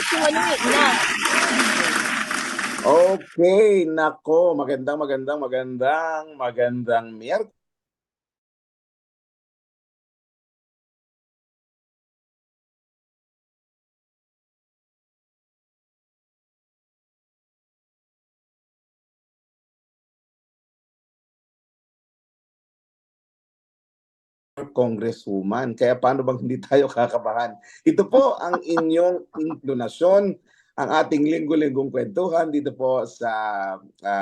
bukas yung ano eh, na. Okay, nako, magandang Miyerkules. Congresswoman. Kaya paano bang hindi tayo kakabahan? Ito po ang inyong inklinasyon, ang ating linggo-linggong kwentuhan dito po sa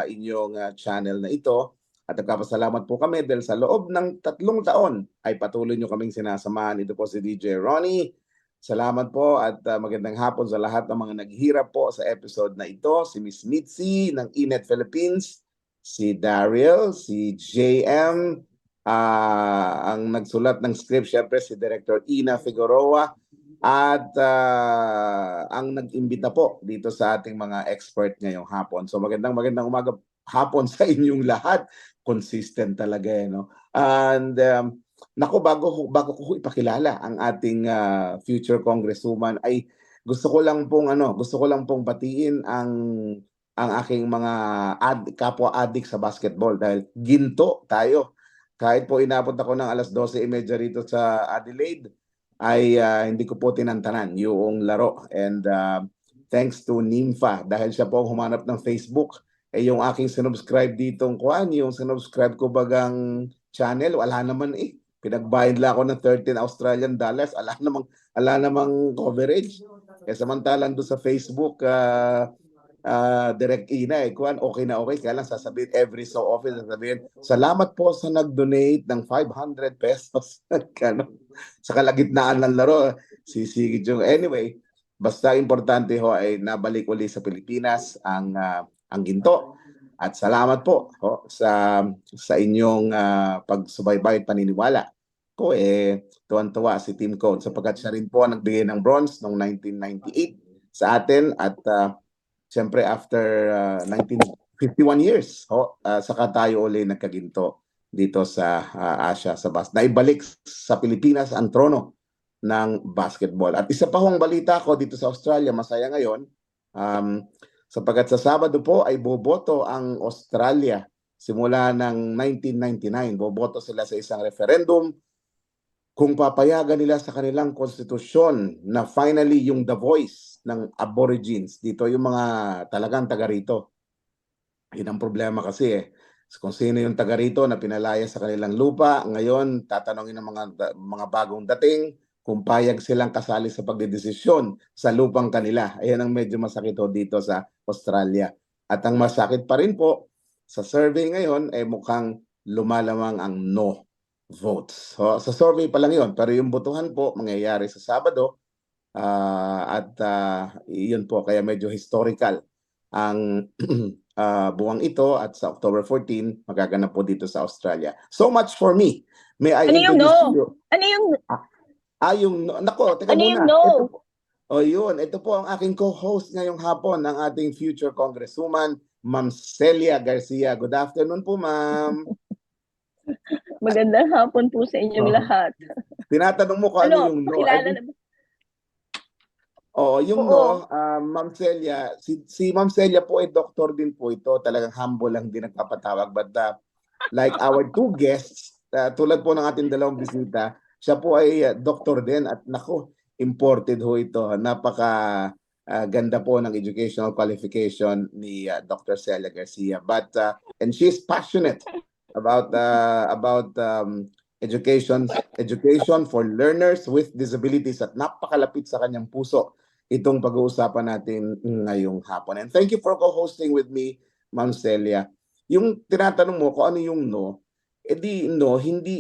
inyong channel na ito. At nagpapasalamat po kami dahil sa loob ng 3 taon ay patuloy nyo kaming sinasamahan. Ito po si DJ Ronnie. Salamat po at magandang hapon sa lahat ng mga naghihirap po sa episode na ito. Si Miss Mitzi ng Inet Philippines, si Daryl, si JM, ang nagsulat ng script, syempre si Director Ina Figueroa, at ang nag-imbita po dito sa ating mga expert ngayong hapon. So magandang umaga hapon sa inyong lahat. Consistent talaga no. And nako, bago ko ipakilala ang ating future congresswoman, ay gusto ko lang pong batiin ang aking mga kapwa adik sa basketball dahil ginto tayo. Kahit po inabot ako ng 12:30 rito sa Adelaide, ay hindi ko po tinantanan yung laro. And thanks to Nympha, dahil siya po humanap ng Facebook, yung aking sinubscribe ditong yung sinubscribe ko bagang channel, wala naman eh. Pinagbayad lang ako ng $13 ala namang coverage. Samantalang doon sa Facebook, direct Ina okay na okay, kaya lang sasabihin every so often, sasabihin salamat po sa nag-donate ng 500 pesos sa kalagitnaan ng laro, sisigit yung anyway. Basta importante ho ay nabalik uli sa Pilipinas ang ginto, at salamat po sa inyong pagsubaybay at paniniwala ko. Tuwan-tuwa si Team Code sapagkat siya rin po ang nagbigay ng bronze noong 1998 sa atin, at siyempre after 1951 years, saka tayo uli nagkaginto dito sa Asia, sa naibalik sa Pilipinas ang trono ng basketball. At isa pa hong balita ko dito sa Australia, masaya ngayon, sapagkat sa Sabado po ay boboto ang Australia simula ng 1999. Boboto sila sa isang referendum kung papayagan nila sa kanilang konstitusyon na finally yung the voice ng Aborigines dito, yung mga talagang taga rito. Yun ang problema kasi kung sino yung taga rito na pinalaya sa kanilang lupa, ngayon tatanungin ng mga bagong dating kung payag silang kasali sa pagdedesisyon sa lupang kanila. Ayan ang medyo masakit dito sa Australia. At ang masakit pa rin po, sa survey ngayon ay mukhang lumalamang ang no votes. So, sa survey pa lang yun, pero yung botohan po mangyayari sa Sabado, at yun po, kaya medyo historical ang buwang ito, at sa October 14 magaganap po dito sa Australia. So much for me. May I introduce you? Ano yung yung nako, teka ano muna. yung no? Ito po ang aking co-host ngayong hapon, ng ating future congresswoman, Ma'am Celia Garcia. Good afternoon po, ma'am. Magandang hapon po sa inyong lahat. Tinatanong mo kung ano yung no. Pakilala na ba? Yung no, Ma'am Celia, si Ma'am Celia po ay doktor din po ito. Talagang humble lang din nagpapatawag. But like our two guests, tulad po ng ating dalawang bisita, siya po ay doktor din. At nako, imported ho ito. Napaka ganda po ng educational qualification ni Dr. Celia Garcia. But and she's passionate about education for learners with disabilities, at napakalapit sa kanyang puso itong pag-uusapan natin ngayong hapon. And thank you for co-hosting with me, Ma'am Celia. Yung tinatanong mo kung ano yung no, no, hindi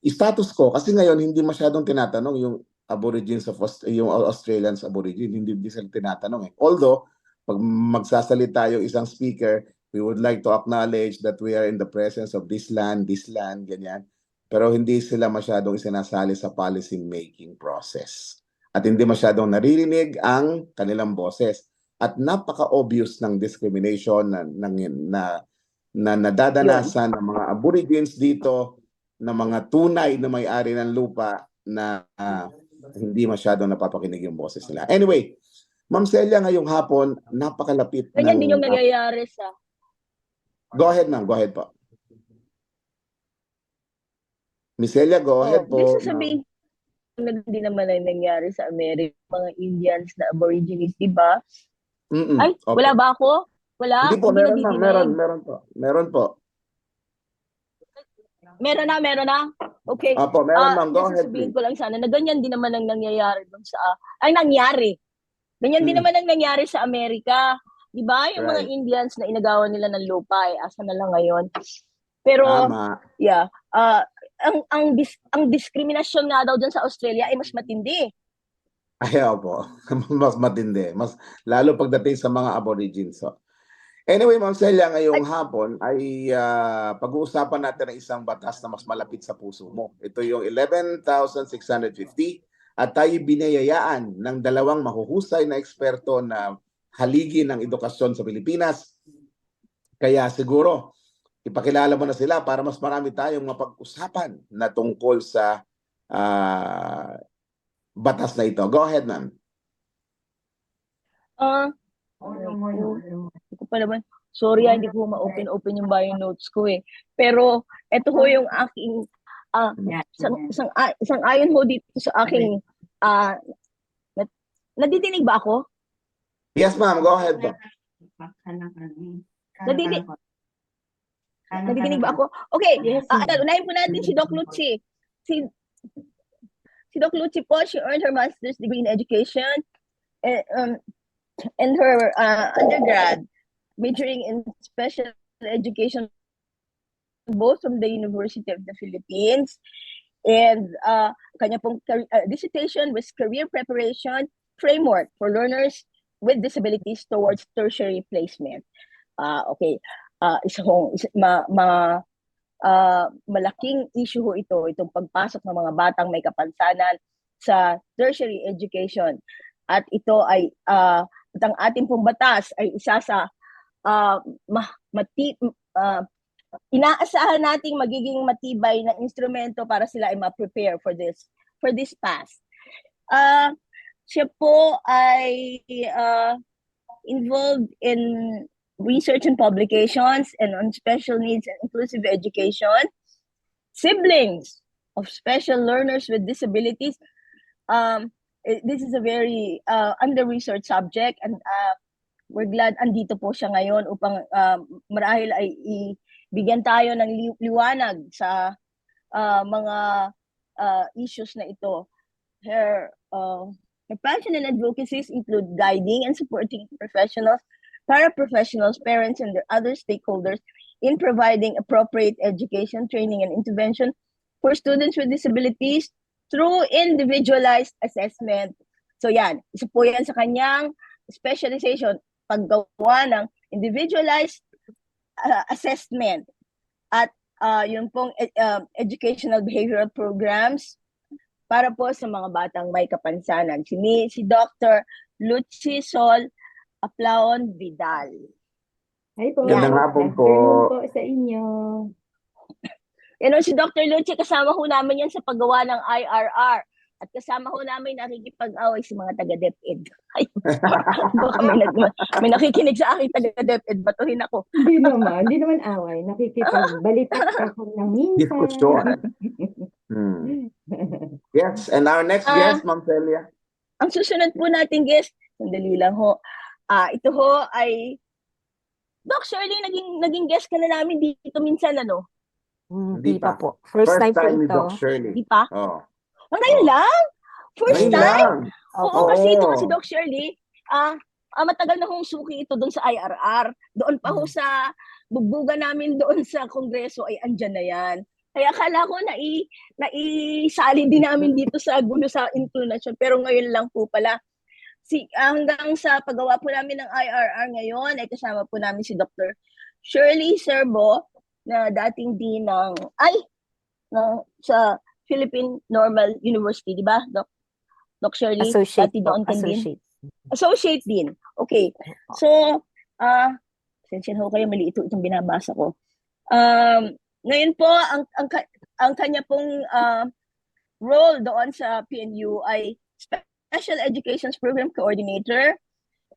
status ko, kasi ngayon hindi masyadong tinatanong yung Aborigines of yung Australians Aborigine, hindi sila tinatanong Although pag magsasalita yung isang speaker, we would like to acknowledge that we are in the presence of this land, ganyan. Pero hindi sila masyadong isinasali sa policy making process. At hindi masyadong naririnig ang kanilang boses. At napaka-obvious ng discrimination na nadadanasan ng mga Aborigines dito, na mga tunay na may-ari ng lupa na hindi masyadong napapakinig yung boses nila. Anyway, Ma'am Celia, ngayong hapon, napakalapit Ganyan din yung ng... nangyayari sa... Go ahead, ma'am. Go ahead po. Miss Celia, go ahead Hindi po. sasabihin, hindi naman ay nangyari sa Amerika, mga Indians na Aborigines, di ba? Ay, Opo. wala ba ako? Wala? Hindi po, Hindi meron ma'am. Meron nadidinig. po. Meron po. Meron na. Okay. Opo, meron ma'am. Go ahead, Sasabihin please. ko lang sana na ganyan din naman ang nangyayari doon sa... nangyari. Ganyan din naman ang nangyari sa Amerika. Di ba? Yung mga Right. Indians na inagawan nila ng lupa, asa na lang ngayon. Pero, Tama. yeah. Ang diskriminasyon nga daw dyan sa Australia ay mas matindi. Ay, opo. Mas matindi. Mas, lalo pagdating sa mga aborigines. So. Anyway, Ma'am Celia, ngayong hapon ay pag-uusapan natin ang isang batas na mas malapit sa puso mo. Ito yung 11,650 at tayo binayayaan ng dalawang mahuhusay na eksperto na haligi ng edukasyon sa Pilipinas. Kaya siguro, ipakilala mo na sila para mas marami tayong mapag-usapan na tungkol sa batas na ito. Go ahead, ma'am. Hindi ko pa naman. Sorry, hindi ko ma-open yung bio notes ko eh. Pero, ito ho yung aking isang ayon ho dito sa aking nadidinig ba ako? Yes, ma'am. Go ahead po. Nadidinig ba ako? Okay. Unahin po natin si Doc Lucci. Si Doc Lucci po, she earned her master's degree in education and her undergrad, majoring in special education both from the University of the Philippines, and kanya pong dissertation was career preparation framework for learners with disabilities towards tertiary placement. Okay, malaking issue ho itong pagpasok ng mga batang may kapansanan sa tertiary education, at ito ay ang ating pong batas ay isa sa inaasahan nating magiging matibay na instrumento para sila ay ma-prepare for this task. Siya po ay involved in research and publications and on special needs and inclusive education, siblings of special learners with disabilities. This is a very under-researched subject, and we're glad andito po siya ngayon upang marahil ay bigyan tayo ng liwanag sa mga issues na ito. Her passion and advocacies include guiding and supporting professionals, paraprofessionals, parents, and their other stakeholders in providing appropriate education, training, and intervention for students with disabilities through individualized assessment. So yan, isa po yan sa kanyang specialization, paggawa ng individualized assessment at yung pong educational behavioral programs para po sa mga batang may kapansanan. Si Dr. Lucci Sol Aplaon Vidal. Hi po. Gandang hapon po. Po sa inyo. Si Dr. Lucci, kasama ho namin yan sa paggawa ng IRR. At kasama ho namin nakikipag-away si mga taga-DepEd. Baka may nakikinig sa akin taga-DepEd, batuhin ako. Hindi naman away. Nakikipag-balitak ako ng minsan. Diskusyon. Yes, and our next guest, Ma'am Celia. Ang susunod po nating guest, sandali lang ho. Ito ho ay Doc Shirley, naging guest ka na namin dito minsan, ano? Hindi pa po. First time po ni ito. Doc Shirley. Di pa? Oh. Ngayon lang? First Ngayon time? lang. Oo, kasi ito si Doc Shirley, matagal na hong suki ito doon sa IRR. Doon pa ho sa bugbugan namin doon sa Kongreso ay andyan na yan. Kaya akala ko naisali din namin dito sa gulo sa inclination. Pero ngayon lang po pala. Hanggang sa paggawa po namin ng IRR ngayon, ay kasama po namin si Dr. Shirley Serbo, na dating dean sa Philippine Normal University, di ba, Doc Shirley? Associate po. Associate Dean. Okay. So, sensya ho kayo, mali itong binabasa ko. Ngayon po, ang kanya pong role doon sa PNU ay special education program coordinator,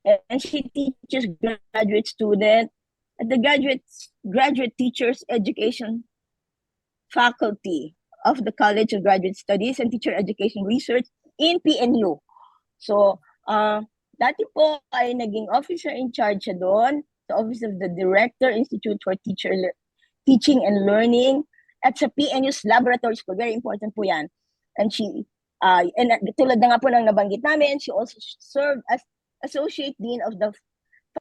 and she teaches graduate student at the graduate teachers education faculty of the College of Graduate Studies and Teacher Education Research in PNU. So, dati po ay naging officer in charge siya doon, the Office of the Director, Institute for Teaching and Learning, at sa PNU's Laboratory School. Very important po yan. And she, and tulad na nga po ng nabanggit namin, she also served as Associate Dean of the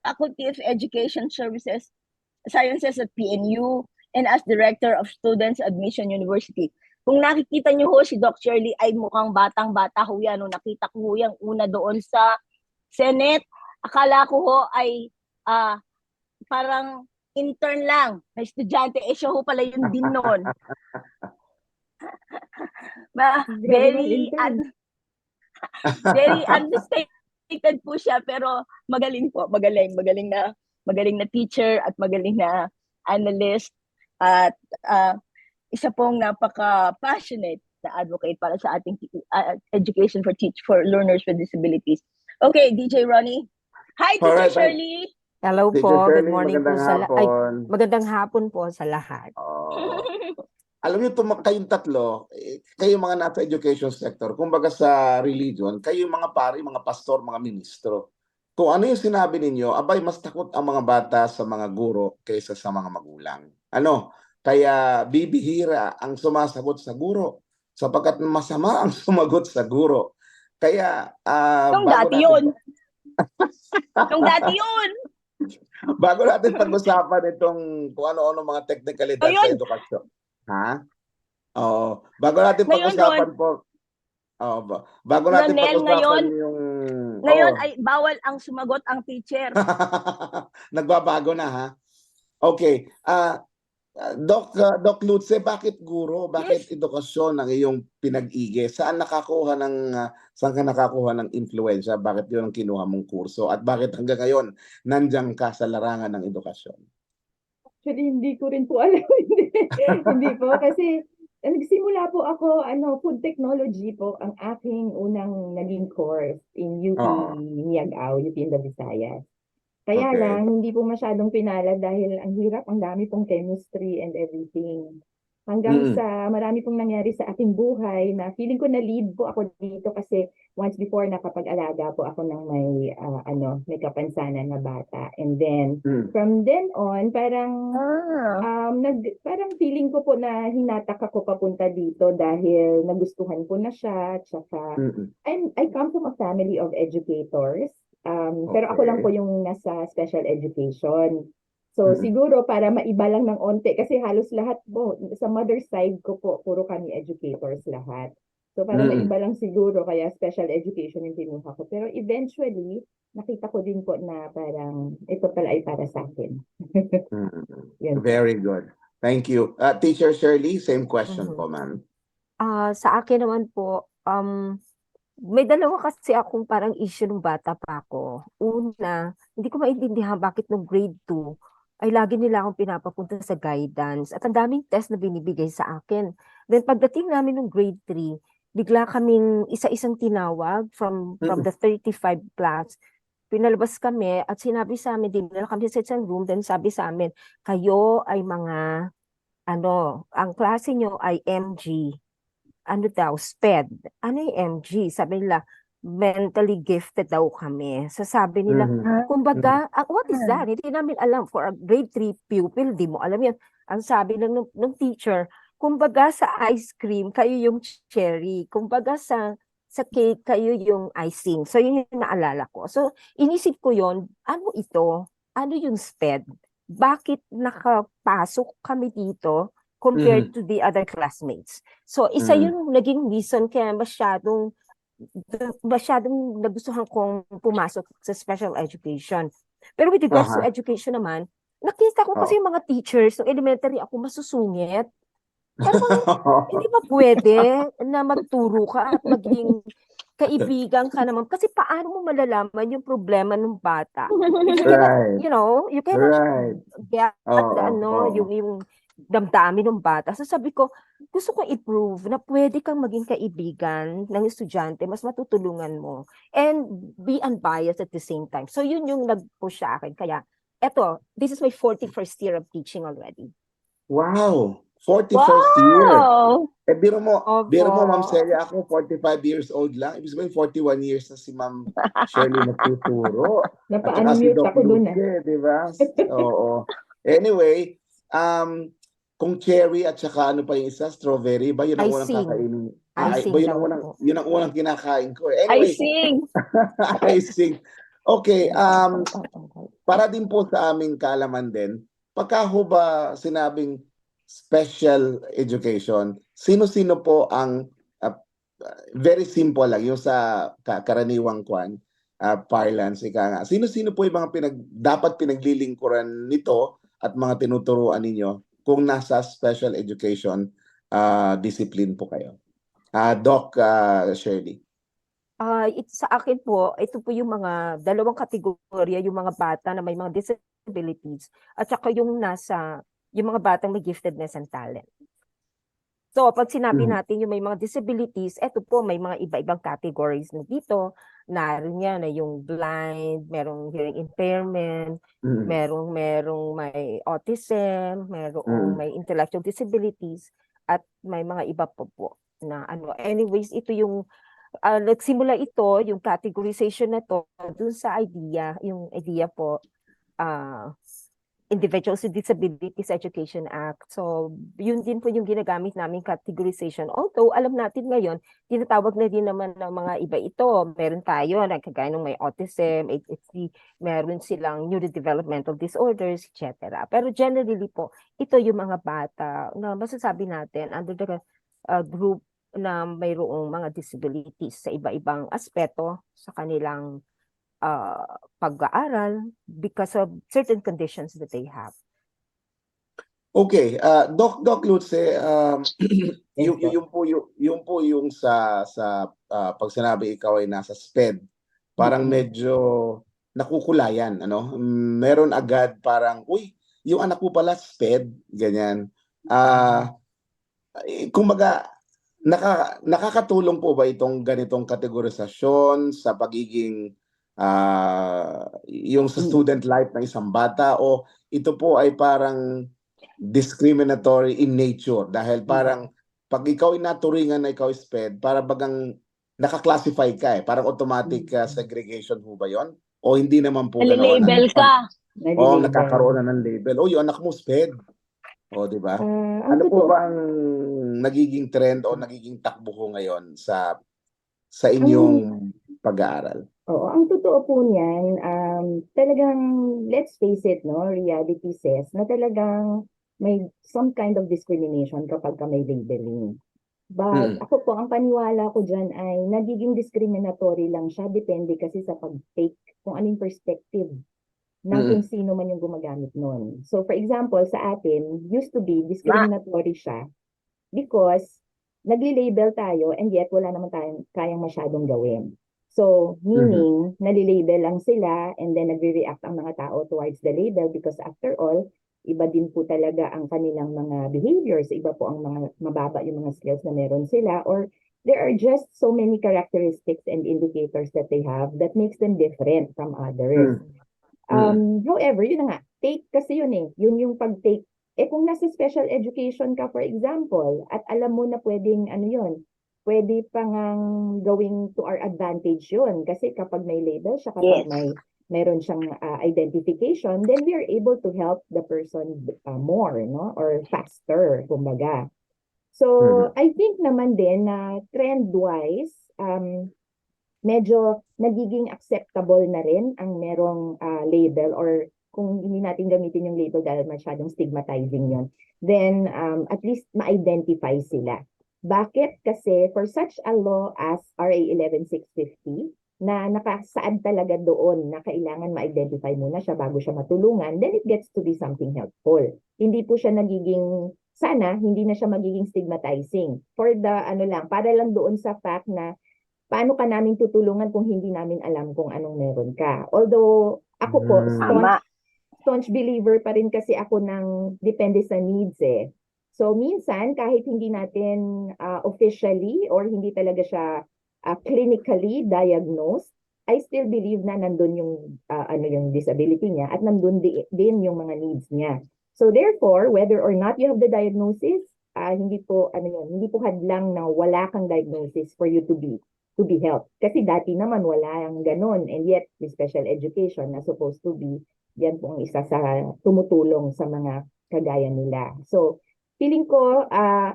Faculty of Education Sciences at PNU, and as Director of Students Admission University. Kung nakikita niyo ho, si Doc Shirley ay mukhang batang-bata ho yan. Nung nakita ko ho yung una doon sa Senate, akala ko ho ay parang intern lang na estudyante. Siya ho pala yung din noon. Very understated po siya, pero magaling po. Magaling na teacher at magaling na analyst. At isa pong napaka-passionate na advocate para sa ating education for learners with disabilities. Okay, DJ Ronnie. Hi, Teacher Alright, Shirley. Hello Teacher po. Good Shirley, morning po magandang sa hapon. magandang hapon po sa lahat. Alam niyo, kayong tatlo, kayo mga nasa education sector, kumbaga sa religion, kayo mga pari, mga pastor, mga ministro. Kung ano yung sinabi ninyo, abay, mas takot ang mga bata sa mga guro kaysa sa mga magulang. Kaya bibihira ang sumasagot sa guro sapagkat masama ang sumagot sa guro. Kaya Nung dati yun. Nung dati yun. Bago natin pag-usapan itong kung ano-ano mga teknikalidad sa edukasyon. Ha? Oo. Bago natin pag-usapan po. Bago natin pag-usapan yung Ngayon ay bawal ang sumagot ang teacher. Nagbabago na, ha? Okay. Doc Lutze, bakit guro? Bakit edukasyon ang iyong pinag-igi? Saan ka nakakuha ng influensya? Bakit yun ang kinuha mong kurso? At bakit hanggang ngayon nandiyan ka sa larangan ng edukasyon? Actually, hindi ko rin po alam. Hindi po, kasi nagsimula po ako, food technology po, ang aking unang naging course in UP Niagao, UP in the Visayas. Kaya lang, hindi po masyadong pinalad dahil ang hirap, ang dami pong chemistry and everything. Hanggang sa marami pong nangyari sa aking buhay na feeling ko na-lead po ako dito kasi once before nakapag-alaga po ako ng may kapansanan na bata. And then, from then on, parang feeling ko po na hinatak ako papunta dito dahil nagustuhan ko na siya. Tsaka, I come from a family of educators. Pero ako lang po yung nasa special education. So siguro para maiba lang ng onte kasi halos lahat po sa mother side ko po puro kami educators lahat. So para maiba lang siguro kaya special education yung tinuha ko. Pero eventually nakita ko din po na parang ito pala ay para sa akin. Very good. Thank you. Teacher Shirley, same question po, ma'am. Sa akin naman po, may dalawa kasi akong parang issue nung bata pa ako. Una, hindi ko maintindihan bakit nung grade 2 ay lagi nila akong pinapapunta sa guidance at ang daming test na binibigay sa akin. Then pagdating namin nung grade 3, bigla kaming isa-isang tinawag from the 35 plus. Pinalabas kami at sinabi sa amin, dinala kami sa isang room, then sabi sa amin, kayo ay mga, ang klase nyo ay MG. SPED. Ano yung MG? Sabi nila, mentally gifted daw kami. So sabi nila, kumbaga, what is that? Hindi namin alam. For a grade 3 pupil, di mo alam yan. Ang sabi ng teacher, kumbaga sa ice cream, kayo yung cherry. Kumbaga sa cake, kayo yung icing. So yun yung naalala ko. So inisip ko yon, ano ito? Ano yung SPED? Bakit nakapasok kami dito compared to the other classmates? So isa yung naging reason kaya masyadong nagustuhan kong pumasok sa special education. Pero with regards to education naman, nakita ko kasi yung mga teachers, so elementary ako masusungit. Parang hindi ba pwede na magturo ka at maging kaibigan ka naman? Kasi paano mo malalaman yung problema ng bata? If you cannot, you cannot get damdamin ng bata. So sabi ko, gusto kong i-prove na pwede kang maging kaibigan ng estudyante, mas matutulungan mo. And be unbiased at the same time. So yun yung nag-push sa akin. Kaya, eto, this is my 41st year of teaching already. Wow! 41st year. Wow! Biro mo, Ma'am Opo. Celia, ako 45 years old lang. Ibig sabihin, 41 years na si Ma'am Shirley nagtuturo. At saka si Napa-unmute Doc ako dun Luce, di ba? Oo. Anyway, kung cherry at saka ano pa yung isa, strawberry, ba yun ang unang Icing. kakainin? Icing Ba yun daw ang unang, po. yun ang unang kinakain ko. I Anyway, sing. I see. Okay, Opo. para din po sa aming kaalaman din, pagka ho ba sinabing special education, sino-sino po ang very simple lang yung sa karaniwang parlance ika nga. Sino-sino po yung mga dapat pinaglilingkuran nito at mga tinuturuan ninyo kung nasa special education discipline po kayo? Doc Shirley. Sa akin po, ito po yung mga dalawang kategorya, yung mga bata na may mga disabilities at saka yung mga batang may giftedness and talent. So, pag sinabi natin yung may mga disabilities, eto po, may mga iba-ibang categories na dito. Naroon yan na yung blind, merong hearing impairment, merong may autism, merong may intellectual disabilities, at may mga iba po na ano. Anyways, ito yung nagsimula ito, yung categorization na to, dun sa yung idea po, Individuals with Disabilities Education Act. So, yun din po yung ginagamit namin categorization. Although, alam natin ngayon, tinatawag na din naman ng mga iba ito. Meron tayo, kagaya ng may autism, ADHD, meron silang neurodevelopmental disorders, etc. Pero generally po, ito yung mga bata na masasabi natin under the group na mayroong mga disabilities sa iba-ibang aspeto sa kanilang pag-aaral because of certain conditions that they have. Okay, Doc Lutze, Yes, po. yung po yung sa pag sinabi ikaw ay nasa SPED, parang medyo nakukulayan, ano? Meron agad parang, uy, yung anak ko pala SPED, ganyan. Kumbaga, nakakatulong po ba itong ganitong kategorisasyon sa pagiging yung sa student life ng isang bata, o ito po ay parang discriminatory in nature dahil parang pag ikaw ay naturingan na ikaw SPED, para bagang naka-classify ka parang automatic segregation ho ba yon? O hindi naman po ganoon? Nalilabel ka. O nakakaroon na ng label. O yung anak mo SPED. O di ba? Ang Ano po totoo, ba ang nagiging trend o nagiging takbo ho ngayon sa inyong pag-aaral? Oo, ang totoo po niyan, talagang, let's face it, no, reality says na talagang may some kind of discrimination kapag ka may labeling. But ako po, ang paniwala ko dyan ay nagiging discriminatory lang siya, depende kasi sa pag-take, kung anong perspective ng kung sino man yung gumagamit nun. So for example, sa atin, used to be discriminatory siya because nagli-label tayo and yet wala naman tayong kayang masyadong gawin. So, meaning, nalilabel lang sila and then nagre-react ang mga tao towards the label because after all, iba din po talaga ang kanilang mga behaviors, iba po ang mga mababa yung mga skills na meron sila, or there are just so many characteristics and indicators that they have that makes them different from others. However, yun na nga, take kasi yun yun yung pag-take. Kung nasa special education ka, for example, at alam mo na pwedeng ano yun, pwede pa ngang gawing to our advantage yun. Kasi kapag may label siya, kapag meron siyang identification, then we are able to help the person more, no? Or faster, kumbaga. So, I think naman din na trend-wise, medyo nagiging acceptable na rin ang merong label, or kung hindi natin gamitin yung label dahil masyadong stigmatizing yun, then at least ma-identify sila. Bakit? Kasi for such a law as RA 11650, na nakasaad talaga doon na kailangan ma-identify muna siya bago siya matulungan, then it gets to be something helpful. Hindi po siya nagiging, sana, hindi na siya magiging stigmatizing. For the, para lang doon sa fact na paano ka namin tutulungan kung hindi namin alam kung anong meron ka. Although, ako po, staunch believer pa rin kasi ako ng depende sa needs eh. So minsan kahit hindi natin officially or hindi talaga siya clinically diagnosed, I still believe na nandun yung ano yung disability niya at nandun din yung mga needs niya. So therefore, whether or not you have the diagnosis, hindi po hindi po hadlang na wala kang diagnosis for you to be helped. Kasi dati naman wala ang ganun, and yet the special education na supposed to be, yan po ang isa sa tumutulong sa mga kagaya nila. So feeling ko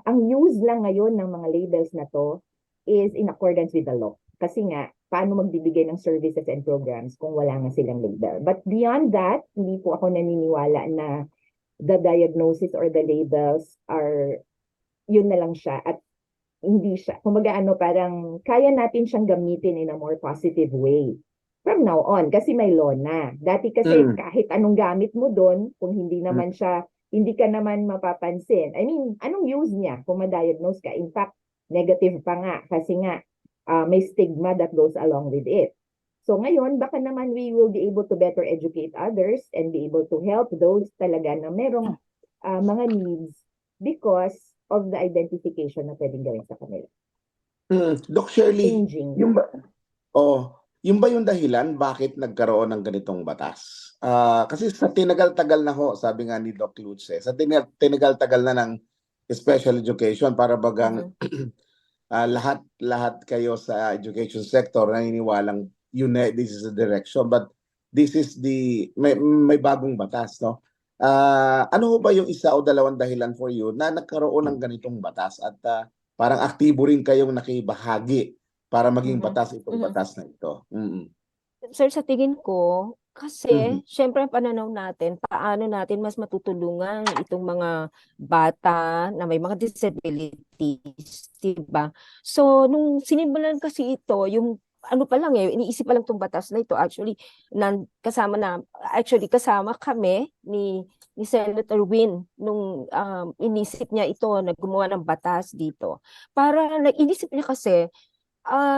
ang use lang ngayon ng mga labels na to is in accordance with the law. Kasi nga, paano magbibigay ng services and programs kung wala nga silang label. But beyond that, hindi po ako naniniwala na the diagnosis or the labels are, yun na lang siya. At hindi siya, kumbaga parang kaya natin siyang gamitin in a more positive way from now on. Kasi may law na. Dati kasi kahit anong gamit mo doon, kung hindi naman siya, hindi ka naman mapapansin. I mean, anong use niya kung ma-diagnose ka? In fact, negative pa nga. Kasi nga, may stigma that goes along with it. So ngayon, baka naman we will be able to better educate others and be able to help those talaga na merong mga needs because of the identification na pwedeng gawin sa kanila. Doc Shirley, Changing. yung ba yung dahilan bakit nagkaroon ng ganitong batas? Kasi sa tinagal-tagal na ho, sabi nga ni Doc Lutz, sa tinagal-tagal na ng special education para bagang lahat kayo sa education sector naniniwalang this is the direction, but this is may bagong batas, no? Ano ho ba yung isa o dalawang dahilan for you na nagkaroon ng ganitong batas at parang aktibo rin kayong nakibahagi para maging batas itong batas na ito? Sir, sa tingin ko, kasi syempre ang pananaw natin, paano natin mas matutulungan itong mga bata na may mga disabilities, diba? So, nung sinimulan kasi ito, yung ano pa lang iniisip pa lang itong batas na ito, actually, kasama kami ni Senator Win nung inisip niya ito, naggumawa ng batas dito. Para inisip niya kasi,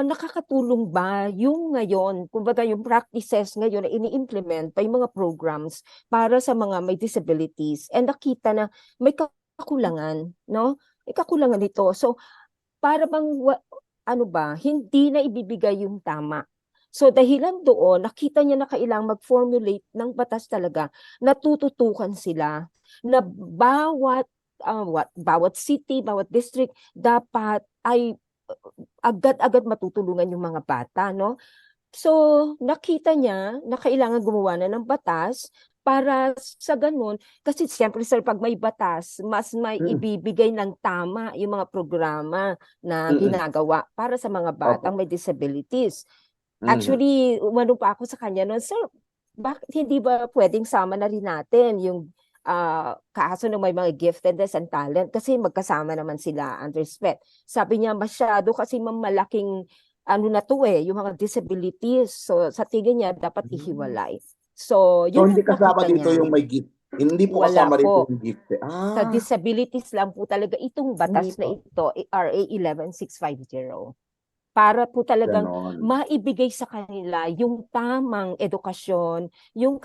nakakatulong ba yung ngayon, kumbaga yung practices ngayon na ini-implement pa yung mga programs para sa mga may disabilities, and nakita na may kakulangan, no? May kakulangan nito. So, para bang, hindi na ibibigay yung tama. So, dahilan doon, nakita niya na kailangang mag-formulate ng batas talaga na tututukan sila na bawat city, bawat district dapat ay agad-agad matutulungan yung mga bata, no? So, nakita niya na kailangan gumawa na ng batas para sa ganun. Kasi siyempre, sir, pag may batas, mas may ibibigay ng tama yung mga programa na ginagawa para sa mga batang may disabilities. Actually, umano pa ako sa kanya noon, sir, bakit hindi ba pwedeng sama na rin natin yung kaso ng may mga giftedness and talent kasi magkasama naman sila under SPED. Sabi niya masyado kasi malaking yung mga disabilities. So sa tingin niya dapat ihiwalay. So yun hindi kasama dito niya. yung may gift. Hindi po Wala kasama po. dito yung gift. Sa disabilities lang po talaga itong batas na Hindi ito, RA 11650. Para po talagang Ganon. maibigay sa kanila yung tamang edukasyon, yung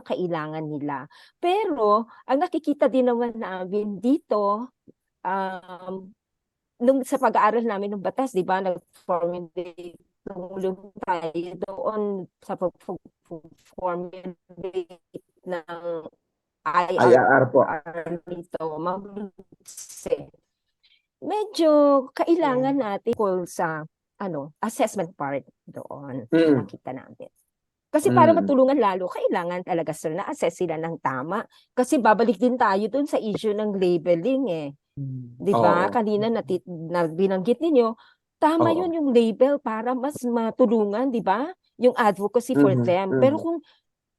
kailangan nila. Pero, ang nakikita din naman namin dito, nung sa pag-aaral namin ng batas, di ba, nag-formulate tayo doon sa formulate ng IRR po. nito, medyo kailangan natin sa assessment part doon nakita natin. Kasi para matulungan lalo, kailangan talaga sir na assess sila ng tama. Kasi babalik din tayo dun sa issue ng labeling Di ba? Kanina na binanggit ninyo, tama yun yung label para mas matulungan, di ba? Yung advocacy for them. Pero kung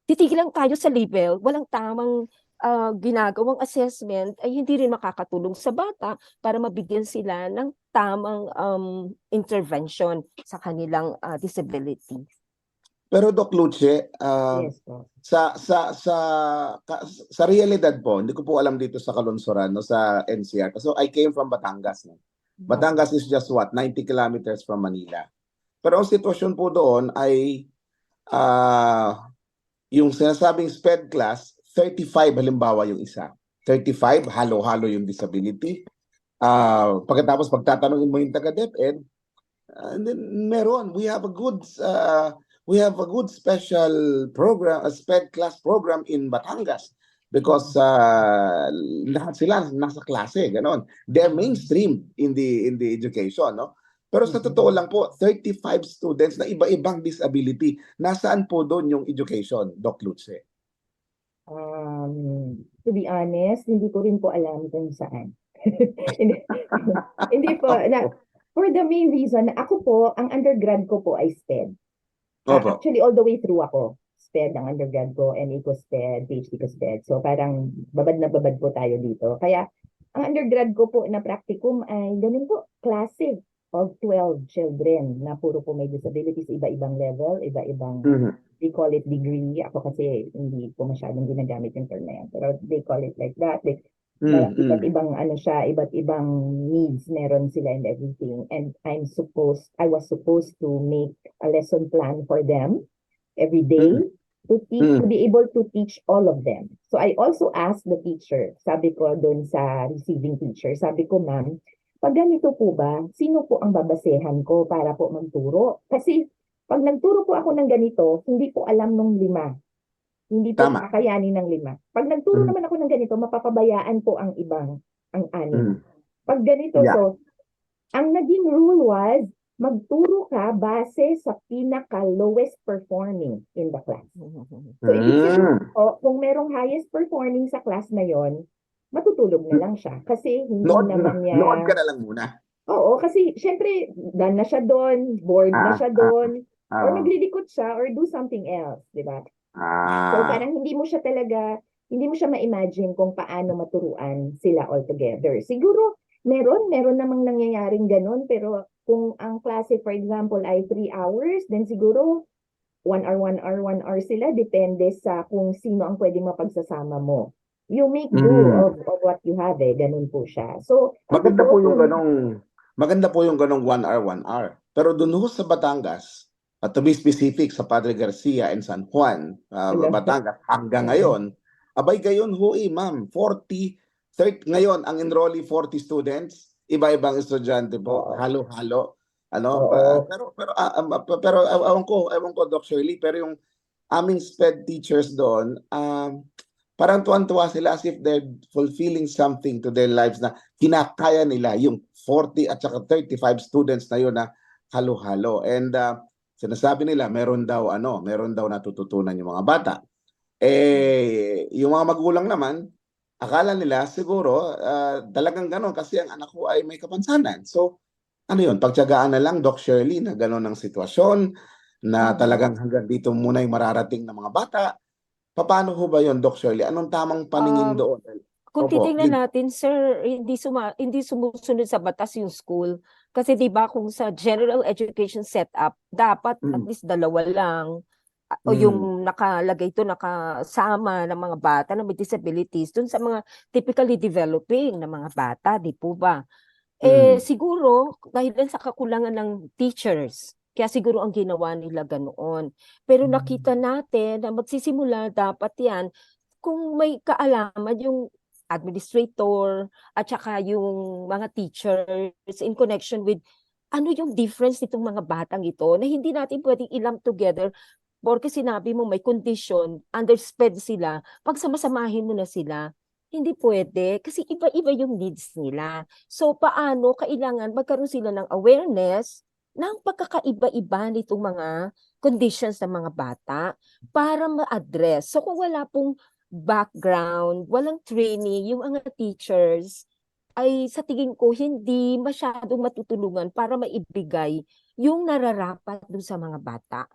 titigilan tayo sa label, walang tamang ginagawang assessment, ay hindi rin makakatulong sa bata para mabigyan sila ng tamang intervention sa kanilang disability. Pero Doc Luce, Yes po. sa realidad po, hindi ko po alam dito sa Kalunsuran, no, sa NCR. So I came from Batangas. No? Batangas is just 90 kilometers from Manila. Pero ang sitwasyon po doon ay yung sinasabing SPED class, 35 halimbawa yung isa. 35, halo-halo yung disability. Pagkatapos pagtatanungin mo yung taga-DepEd, and then meron, we have a good special program, a SPED class program in Batangas because lahat sila nasa klase, ganon. They're mainstream in the education, no? Pero sa totoo lang po, 35 students na iba-ibang disability. Nasaan po doon yung education, Doc Lutze? To be honest, hindi ko rin po alam kung saan. Hindi, hindi po. For the main reason, ako po, ang undergrad ko po ay SPED. Opo. Actually, all the way through ako. SPED ang undergrad ko, MA ko SPED, PhD ko SPED. So parang babad na babad po tayo dito. Kaya ang undergrad ko po na practicum ay ganun po, klase of 12 children na puro po may disabilities, iba-ibang level, iba-ibang, they call it degree. Ako kasi hindi po masyadong ginagamit yung term na yan. Pero they call it like that. Iba't ibang ano siya, iba't ibang needs meron sila and everything. And I was supposed to make a lesson plan for them every day to be able to teach all of them. So I also asked the teacher, sabi ko doon sa receiving teacher, sabi ko, ma'am, pag ganito po ba, sino po ang babasehan ko para po magturo? Kasi pag nagturo po ako ng ganito, hindi ko alam nung 5. Hindi po Tama. kakayanin ng 5. Pag nagturo naman ako ng ganito, mapapabayaan po ang ibang, ang 6. Pag ganito, Yeah. so, ang naging rule was, magturo ka base sa pinaka-lowest performing in the class. So, ibig sabihin po, kung merong highest performing sa class na yon, matutulog na lang siya. Kasi hindi naman niya... Nood ka na lang muna. Oo, kasi syempre, done na siya doon, bored na siya doon, or maglilikot siya, or do something else, di ba? So parang hindi mo siya ma-imagine kung paano maturuan sila all together. Siguro, meron namang nangyayaring ganun, pero kung ang klase, for example, ay 3 hours, then siguro 1 hour sila, depende sa kung sino ang pwedeng mapagsasama mo. You make do of what you have, ganun po siya. So, Maganda po yung ganong 1 hour, 1 hour. Pero dun ho sa Batangas, at to be specific sa Padre Garcia and San Juan, Batangas, hanggang ngayon, abay gayon ho ma'am, 30, ngayon, ang enrollee 40 students, iba-ibang estudyante po, halo-halo. Pero ewan ko, Doc Shirley, pero yung aming SPED teachers doon, parang tuwan-tuwa sila as if they're fulfilling something to their lives na kinakaya nila yung 40 at saka 35 students na yun na halo-halo. And sinasabi nila meron daw natututunan yung mga bata. Yung mga magulang naman, akala nila siguro talagang gano'n kasi ang anak ko ay may kapansanan. So ano yun, pagtiyagaan na lang, Doc Shirley, na gano'n ang sitwasyon na talagang hanggang dito muna yung mararating ng mga bata. Paano ho ba yun, Doc Shirley? Anong tamang paningin doon? Kung Opo, titingnan natin, sir, hindi sumusunod sa batas yung school. Kasi 'di ba kung sa general education setup, dapat at least 2 lang o yung nakasama ng mga bata na may disabilities dun sa mga typically developing na mga bata, di po ba? Siguro dahil sa kakulangan ng teachers, kaya siguro ang ginawa nila ganoon. Pero nakita natin na magsisimula dapat yan kung may kaalaman yung administrator at saka yung mga teachers in connection with ano yung difference nitong mga batang ito na hindi natin pwedeng ilump together porque sinabi mo may condition, undersped sila, pag samasamahin mo na sila, hindi pwede kasi iba-iba yung needs nila. So paano kailangan magkaroon sila ng awareness ng pagkakaiba-iba nitong mga conditions ng mga bata para ma-address. So kung wala pong background, walang training, yung mga teachers ay sa tingin ko hindi masyadong matutulungan para maibigay yung nararapat dun sa mga bata.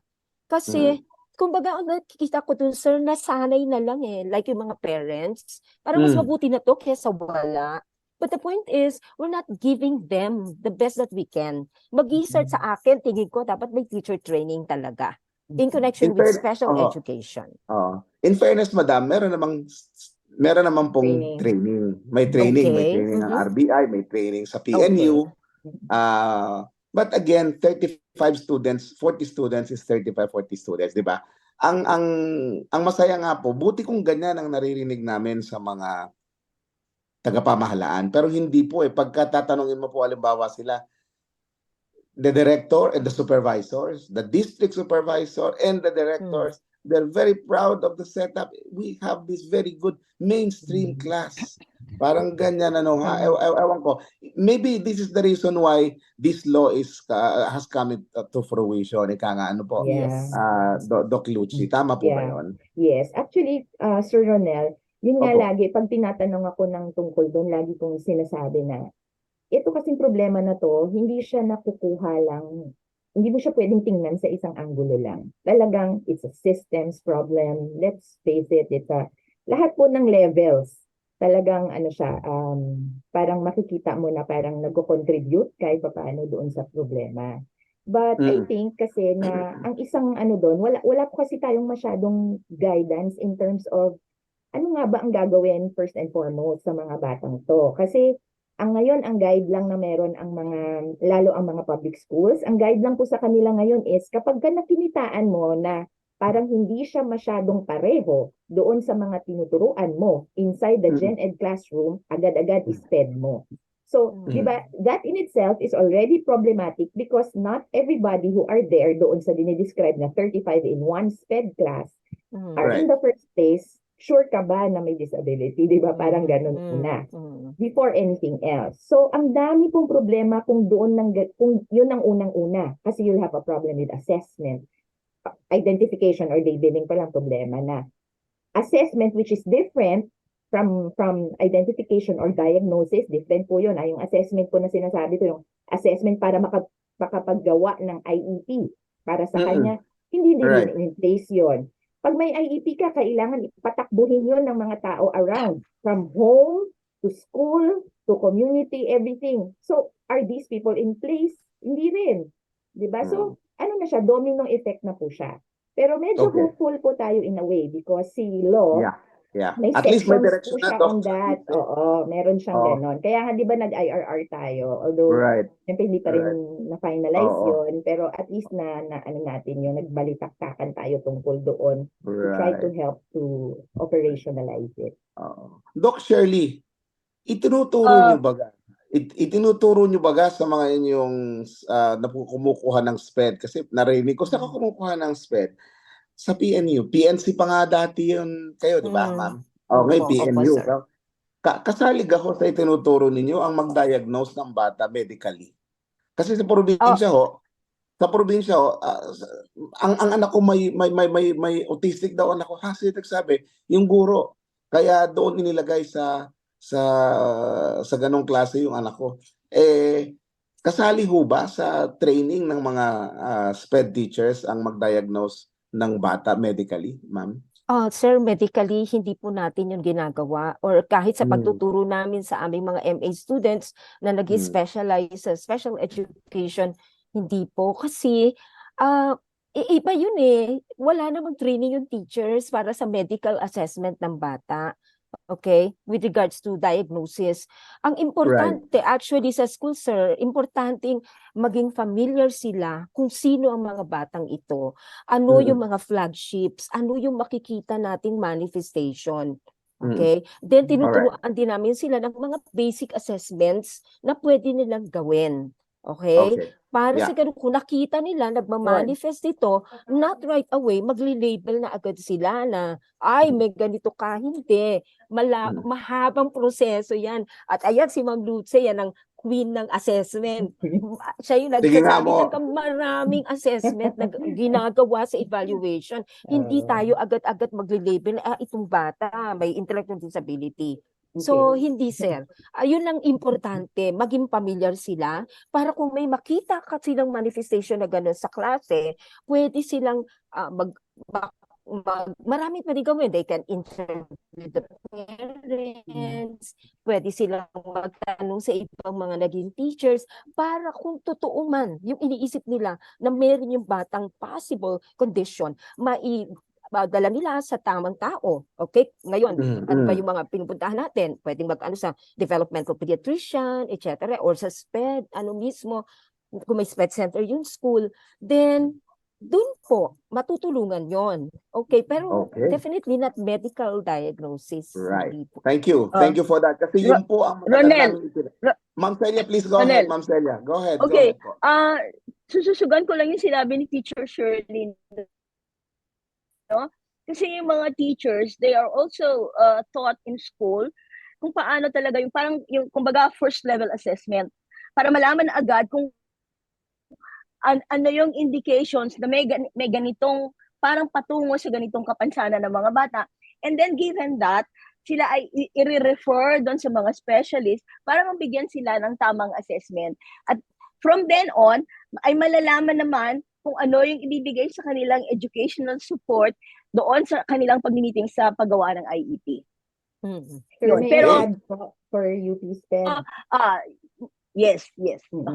Kasi, kumbaga, ang nakikita ko dun, sir, nasanay na lang like yung mga parents, parang mas mabuti na to kesa wala. But the point is, we're not giving them the best that we can. Mag-research sa akin, tingin ko, dapat may teacher training talaga in connection with special education. In fairness, madam, meron namang pong training. May training, may training ng RBI, may training sa PNU. But again, 35 students, 40 students is 35, 40 students, di ba? ang masaya nga po, buti kung ganyan ang naririnig namin sa mga tagapamahalaan. Pero hindi po pagka tatanungin mo po halimbawa sila, the director and the supervisors, the district supervisor and the directors, they're very proud of the setup. We have this very good mainstream class. Parang ganyan ewan ko. Maybe this is the reason why this law has come to fruition. Ika nga ano po, Yes. Doc Lucci, tama po ba Yeah. yun? Yes, actually, Sir Ronel, yun nga Opo. lagi, pag tinatanong ako ng tungkol doon, lagi kong sinasabi na, ito kasing problema na to, hindi siya nakukuha lang, hindi mo siya pwedeng tingnan sa isang anggulo lang. Talagang, it's a systems problem. Let's face it, lahat po ng levels, talagang ano siya, parang makikita mo na parang nagko-contribute kahit paano doon sa problema. But I think kasi na ang isang ano doon, wala po kasi tayong masyadong guidance in terms of ano nga ba ang gagawin first and foremost sa mga batang to. Kasi ngayon ang guide lang na meron ang mga, lalo ang mga public schools, ang guide lang po sa kanila ngayon is kapag ka nakimitaan mo na parang hindi siya masyadong pareho doon sa mga tinuturuan mo inside the Gen Ed classroom, agad-agad isped mo. So, di ba, that in itself is already problematic because not everybody who are there doon sa dinidescribe na 35 in one SPED class are in the first place, sure ka ba na may disability? Di ba? Parang ganun una. Before anything else. So, ang dami pong problema kung kung yun ang unang-una. Kasi you'll have a problem with assessment. Identification or labeling pa lang problema na. Assessment which is different from identification or diagnosis, different po yun. Yung assessment po na sinasabi ko, yung assessment para makapaggawa ng IEP para sa kanya, hindi din in place yun. Pag may IEP ka, kailangan ipatakbuhin yun ng mga tao around, from home to school to community, everything. So, are these people in place? Hindi rin. Diba? So, ano na siya, domino effect na po siya. Pero medyo hopeful po tayo in a way because si law, may At least may sections direction po na, siya Doc. on that. Oo, meron siyang ganon. Kaya nga, di ba, nag-IRR tayo? Although, siyempre hindi pa rin na-finalize yun. Pero at least na ano natin yun, nagbalitaktakan tayo tungkol doon to try to help to operationalize it. Doc Shirley, itinuturo niyo ba sa mga inyong kumukuha ng SPED? Kasi narinig ko sa kumukuha ng SPED sa PNU. PNC pa nga dati yun kayo, di ba, ma'am? Ngayon PNU. Kasalig ako sa itinuturo ninyo ang mag-diagnose ng bata medically. Kasi sa probinsya ang anak ko may autistic daw anak ko. Kasi nagsabi, yung guro. Kaya doon inilagay sa ganong klase yung anak ko. Kasali ho ba sa training ng mga SPED teachers ang mag-diagnose ng bata medically, ma'am? Sir, medically, hindi po natin yung ginagawa or kahit sa pagtuturo namin sa aming mga MA students na nag-specialize sa special education, hindi po. Kasi iba yun wala namang training yung teachers para sa medical assessment ng bata. Okay, with regards to diagnosis. Ang importante actually sa school, sir, importanteng maging familiar sila kung sino ang mga batang ito. Ano yung mga flagships, ano yung makikita nating manifestation. Okay? Then tinuturuan din namin sila ng mga basic assessments na pwede nilang gawin. Okay? Para sa ganun, kung nakita nila, nagmamanifest ito, not right away, magli-label na agad sila na, ay, may ganito ka, hindi. Mahabang proseso yan. At ayan, si Ma'am Luce, yan ang queen ng assessment. Siya yung nagsasabi ng maraming assessment na ginagawa sa evaluation. Hindi tayo agad-agad magli-label, itong bata, may intellectual disability. So, hindi, sir. Ayun lang importante, maging familiar sila para kung may makita ka silang manifestation na gano'n sa klase, pwede silang marami pwede gawin. They can interview the parents, pwede silang magtanong sa ibang mga naging teachers para kung totoo man yung iniisip nila na meron yung batang possible condition, dala nila sa tamang tao. Okay? Ngayon, ano ba yung mga pinupuntahan natin? Pwedeng mag-ano sa developmental pediatrician, etc. Or sa SPED, ano mismo, kung may SPED center yung school, then dun po, matutulungan yon. Okay, pero Okay. definitely not medical diagnosis. Right. Hindi po. Thank you. Ah, Thank you for that. Kasi yun po ang matagal Ronel, namin Ma'am Celia, please go Ronel. ahead, Ma'am Celia. Go ahead. Go Okay, ahead po. sususugan ko lang yung sinabi ni Teacher Shirley, no? Kasi yung mga teachers, they are also taught in school kung paano talaga yung parang yung kumbaga first level assessment para malaman agad kung ano yung indications na may ganitong parang patungo sa ganitong kapansanan ng mga bata. And then given that, sila ay i-refer doon sa mga specialist para mabigyan sila ng tamang assessment. At from then on, ay malalaman naman kung ano yung ibibigay sa kanilang educational support doon sa kanilang pag-meeting sa paggawa ng IEP. Mm. Sir, Yun. may Pero, I add po for UP SPED? yes.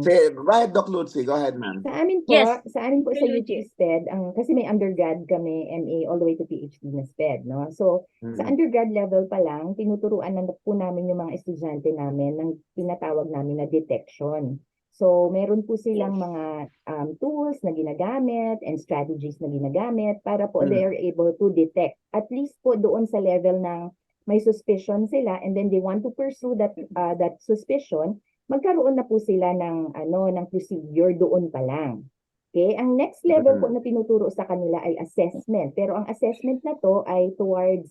Say, go ahead, Doc Lutzi. Go ahead, ma'am. Sa amin po, Yes, sa amin po sa UP Luigi. SPED, kasi may undergrad kami, MA, all the way to PhD na SPED, no? So, sa undergrad level pa lang, tinuturuan na po namin yung mga estudyante namin ng tinatawag namin na detection. So, meron po silang mga tools na ginagamit and strategies na ginagamit para po they are able to detect. At least po doon sa level ng may suspicion sila and then they want to pursue that suspicion, magkaroon na po sila ng procedure doon pa lang. Okay? Ang next level po na tinuturo sa kanila ay assessment. Pero ang assessment na to ay towards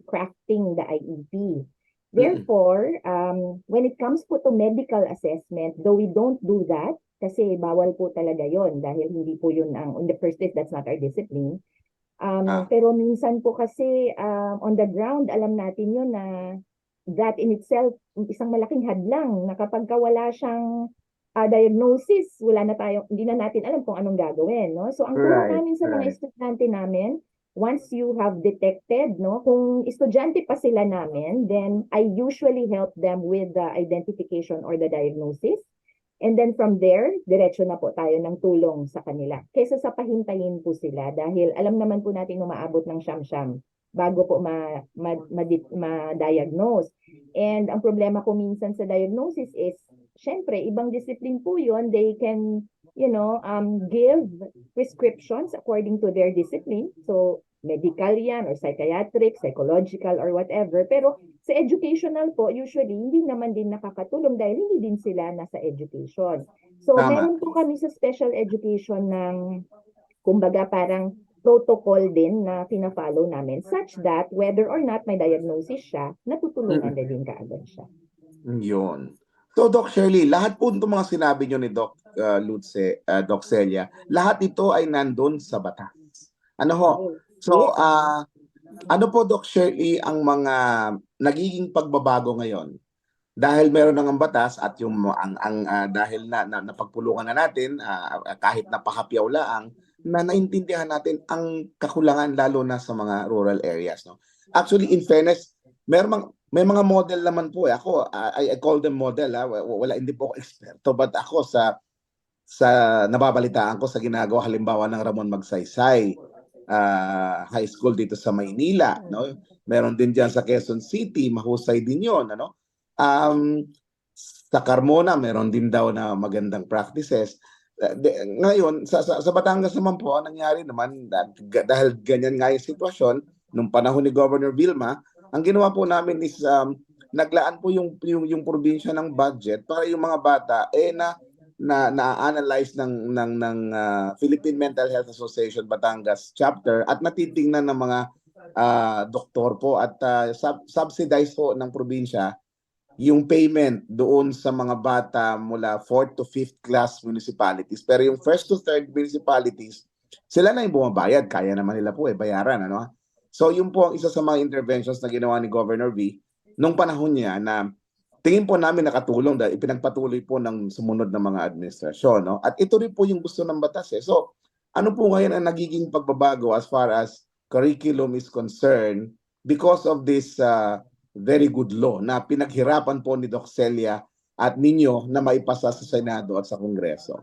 crafting the IEP. Therefore, when it comes po to medical assessment, though we don't do that, kasi bawal po talaga yon dahil hindi po yun in the first place, that's not our discipline. Pero minsan po kasi on the ground, alam natin yun na that in itself, isang malaking hadlang na kapag wala siyang diagnosis, hindi na natin alam kung anong gagawin, no? So ang tulong namin sa mga estudyante namin, once you have detected, no, kung estudyante pa sila namin, then I usually help them with the identification or the diagnosis. And then from there, diretso na po tayo ng tulong sa kanila. Kaysa sa pahintayin po sila dahil alam naman po natin umaabot ng siyam-siyam bago po ma-diagnose. And ang problema ko minsan sa diagnosis is, syempre, ibang discipline po yun. They can, give prescriptions according to their discipline. So, medical yan or psychiatric, psychological or whatever. Pero sa educational po, usually, hindi naman din nakakatulong dahil hindi din sila nasa education. So, meron po kami sa special education ng, kumbaga parang protocol din na pina-follow namin such that whether or not may diagnosis siya, natutulungan na din kaagad siya. Yun. So, Doc Shirley, lahat po itong mga sinabi nyo ni Doc Lutze, Doc Celia, lahat ito ay nandun sa batas. Ano ho? So, ano po, Doc Shirley, ang mga nagiging pagbabago ngayon? Dahil meron ng batas at yung dahil napagpulungan na natin kahit napakapyaw laang na naintindihan natin ang kakulangan lalo na sa mga rural areas, no. Actually, in fairness, may mga model naman po ako I call them model hindi po ako eksperto but ako sa nababalitaan ko sa ginagawa halimbawa ng Ramon Magsaysay high school dito sa Maynila, no. Meron din diyan sa Quezon City, mahusay din 'yon, ano. Sa Carmona meron din daw na magandang practices. Ngayon sa Batangas naman po ang nangyari naman dahil ganyan nga yung sitwasyon nung panahon ni Governor Vilma, ang ginawa po namin is naglaan po yung probinsya ng budget para yung mga bata na-analyze ng Philippine Mental Health Association Batangas chapter at natitingnan ng mga doktor po at subsidized po ng probinsya yung payment doon sa mga bata mula 4th to 5th class municipalities. Pero yung 1st to 3rd municipalities, sila na yung bumabayad. Kaya naman nila po bayaran. Ano? So yun po ang isa sa mga interventions na ginawa ni Governor V nung panahon niya na tingin po namin nakatulong dahil ipinagpatuloy po ng sumunod na mga administrasyon. No? At ito rin po yung gusto ng batas. So ano po ngayon ang nagiging pagbabago as far as curriculum is concerned because of this very good law na pinaghirapan po ni Doc Celia at ninyo na maipasa sa Senado at sa Kongreso?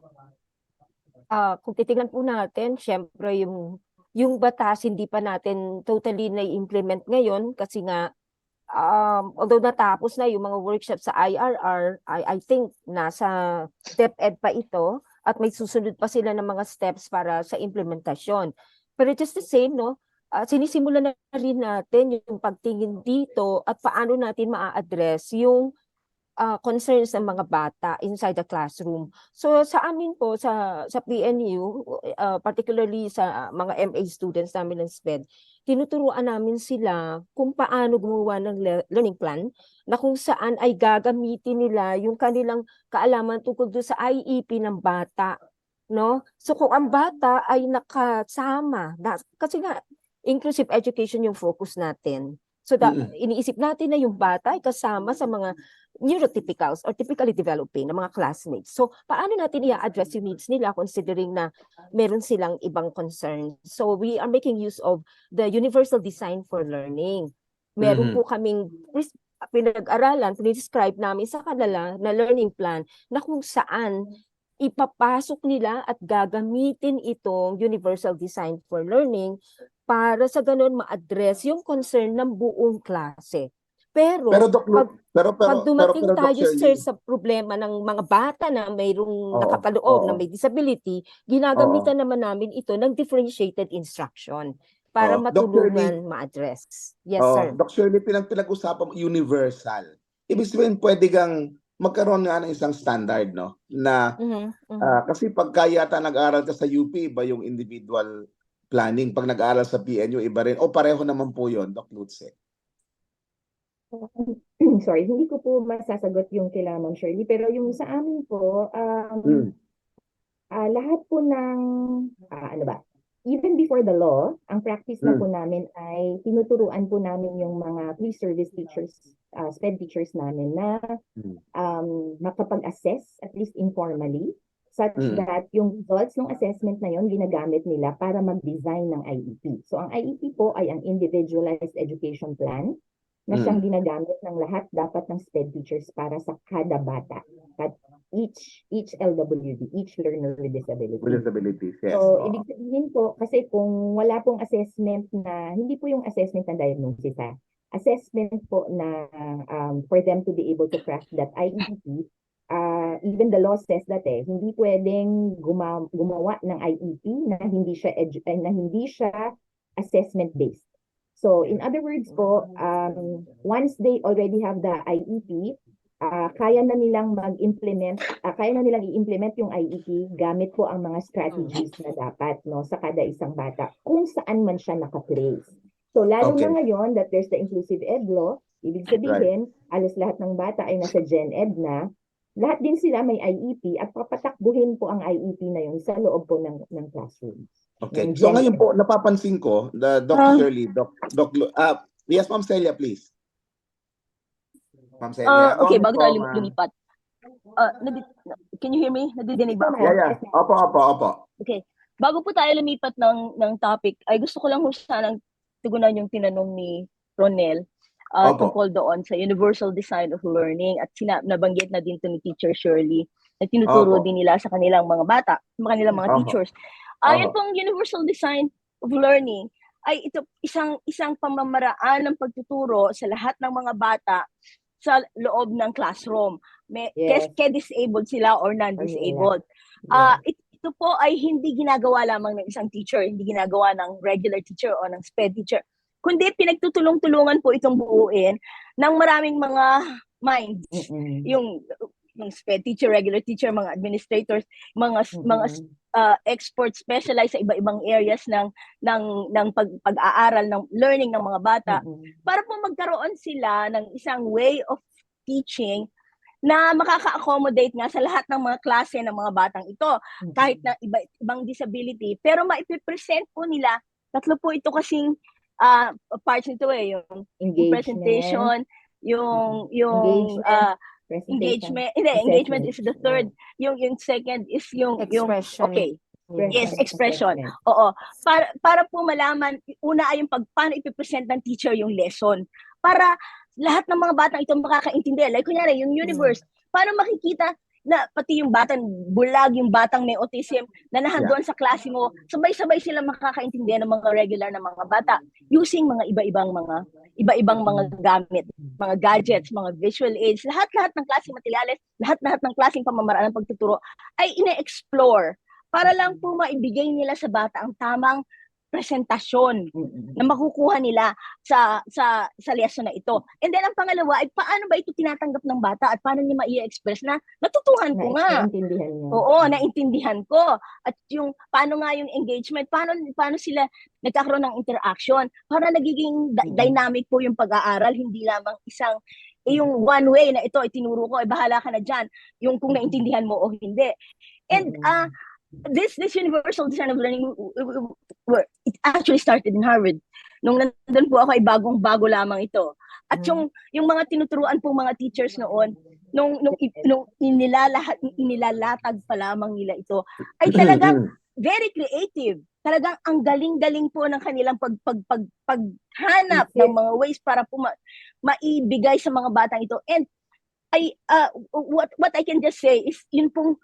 Kung titingnan po natin, syempre yung batas hindi pa natin totally na-implement ngayon kasi nga although natapos na yung mga workshop sa IRR, I think nasa DepEd pa ito. at may susunod pa sila ng mga steps para sa implementasyon. Pero just the same, no, sinisimulan na rin natin yung pagtingin dito at paano natin maa-address yung concerns ng mga bata inside the classroom. So sa amin po, sa PNU, particularly sa mga MA students namin ng SPED, tinuturuan namin sila kung paano gumawa ng learning plan na kung saan ay gagamitin nila yung kanilang kaalaman tungkol doon sa IEP ng bata. No? So kung ang bata ay nakasama, kasi nga, inclusive education yung focus natin. So iniisip natin na yung bata ay kasama sa mga neurotypicals or typically developing na mga classmates. So, paano natin i-address yung needs nila considering na meron silang ibang concerns? So, we are making use of the universal design for learning. Meron po kaming pinag-aralan, describe namin sa kanila na learning plan na kung saan ipapasok nila at gagamitin itong universal design for learning para sa ganun ma-address yung concern ng buong klase. Pero Doc, pag dumating Doc tayo, Shirley, sir, sa problema ng mga bata na mayroong Oo, nakapaloob na oo. may disability, ginagamitan naman namin ito ng differentiated instruction para Doc Shirley, matulungan ma-address. Yes, sir. Doc Shirley, pinag-usapan mo universal. Ibig sabihin, pwede kang magkaroon nga ng isang standard, no? Na kasi pagka yata nag-aaral ka sa UP, iba yung individual planning. Pag nag-aaral sa PNU, iba rin. O pareho naman po yun, Doc Lutze. Sorry, hindi ko po masasagot yung kila Ma'am Shirley, pero yung sa amin po, lahat po ng, ano ba, even before the law, ang practice na po namin ay tinuturuan po namin yung mga pre-service teachers, SPED teachers namin na makapag-assess, at least informally, such that yung results ng assessment na yon ginagamit nila para mag-design ng IEP. So ang IEP po ay ang Individualized Education Plan, na siyang ginagamit ng lahat dapat ng SPED teachers para sa kada bata. At each LWD, each learner with disability. With disabilities, yes. So, ibig sabihin po, kasi kung wala pong assessment na, hindi po yung assessment na diagnosis assessment po na for them to be able to craft that IEP, even the law says that hindi pwedeng gumawa ng IEP na hindi siya assessment-based. So, in other words po, once they already have the IEP, kaya na nilang i-implement yung IEP gamit po ang mga strategies na dapat sa kada isang bata, kung saan man siya naka-place. So, lalo na ngayon that there's the inclusive ed law, ibig sabihin, halos lahat ng bata ay nasa Gen Ed na, lahat din sila may IEP at papatakbuhin po ang IEP na yun sa loob po ng classroom. Okay. So ngayon po, napapansin ko, Dr. Shirley, yes, Ma'am Celia, please. Ma'am Celia. Okay, bago tayo lumipat. Can you hear me? Nadidinig ba ako? Yeah. Opo. Okay. Bago po tayo lumipat ng topic, ay gusto ko lang sanang tugunan yung tinanong ni Ronel tungkol doon sa universal design of learning at nabanggit na din to ni Teacher Shirley na tinuturo din nila sa kanilang mga bata, sa kanilang mga teachers. Ayon pong universal design of learning ay ito isang pamamaraan ng pagtuturo sa lahat ng mga bata sa loob ng classroom. Kaya disabled sila or non-disabled. Ito po ay hindi ginagawa lamang ng isang teacher, hindi ginagawa ng regular teacher o ng SPED teacher, kundi pinagtutulong-tulungan po itong buuin ng maraming mga minds. Yung SPED teacher, regular teacher, mga administrators, mga expert specialized sa iba-ibang areas ng pag-aaral ng learning ng mga bata para po magkaroon sila ng isang way of teaching na makaka-accommodate nga sa lahat ng mga klase ng mga batang ito, kahit na ibang disability, pero maipipresent po nila, tatlo po ito kasing parts nito yung presentation, yung engagement is the third, yung second is yung Expression. Expression. Oo. Para po malaman, una ay yung paano ipipresent ng teacher yung lesson. Para lahat ng mga batang ito makakaintindi. Like kunyari, yung universe, paano makikita na pati yung batang bulag, yung batang may autism na nahandoon sa klase mo, sabay-sabay sila makakaintindihan ng mga regular na mga bata using mga iba-ibang mga gamit, mga gadgets, mga visual aids, lahat-lahat ng klaseng materyales, lahat-lahat ng klaseng pamamaraan ng pagtuturo ay ine-explore para lang po maibigay nila sa bata ang tamang presentasyon na makukuha nila sa lesson na ito. And then ang pangalawa ay paano ba ito tinatanggap ng bata at paano niya ma-i-express na natutuhan ko nga. Naintindihan niya. Oo, naintindihan ko. At yung paano nga yung engagement, paano sila nagkakaroon ng interaction, para nagiging dynamic po yung pag-aaral, hindi lamang isang yung one way na ito ay tinuro ko, ay bahala ka na dyan, yung kung naintindihan mo o hindi. And this universal design of learning, it actually started in Harvard. Nung nandun po ako ay bagong-bago lamang ito. At yung mga tinuturuan po mga teachers noon, nung inilalatag pa lamang nila ito, ay talagang very creative. Talagang ang galing-galing po ng kanilang paghanap ng mga ways para po maibigay sa mga batang ito. And what I can just say is yun pong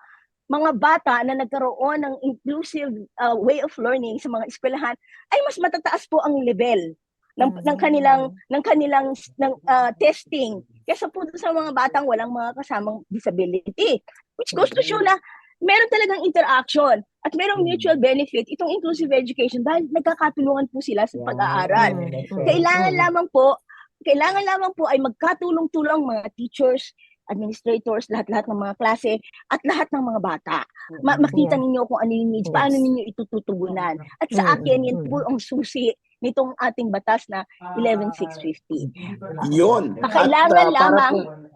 mga bata na nagkaroon ng inclusive way of learning sa mga eskwelahan ay mas matataas po ang level ng kanilang testing kaysa po sa mga batang walang mga kasamang disability, which goes to show na meron talagang interaction at merong mutual benefit itong inclusive education dahil nagkakatulungan po sila sa pag-aaral. Kailangan lamang po ay magkatulong-tulong mga teachers, administrators, lahat-lahat ng mga klase, at lahat ng mga bata. Makita ninyo kung ano yung needs, paano ninyo itututugunan. At sa akin, yan po ang susi nitong ating batas na 11,650. Yun. Kailangan lamang,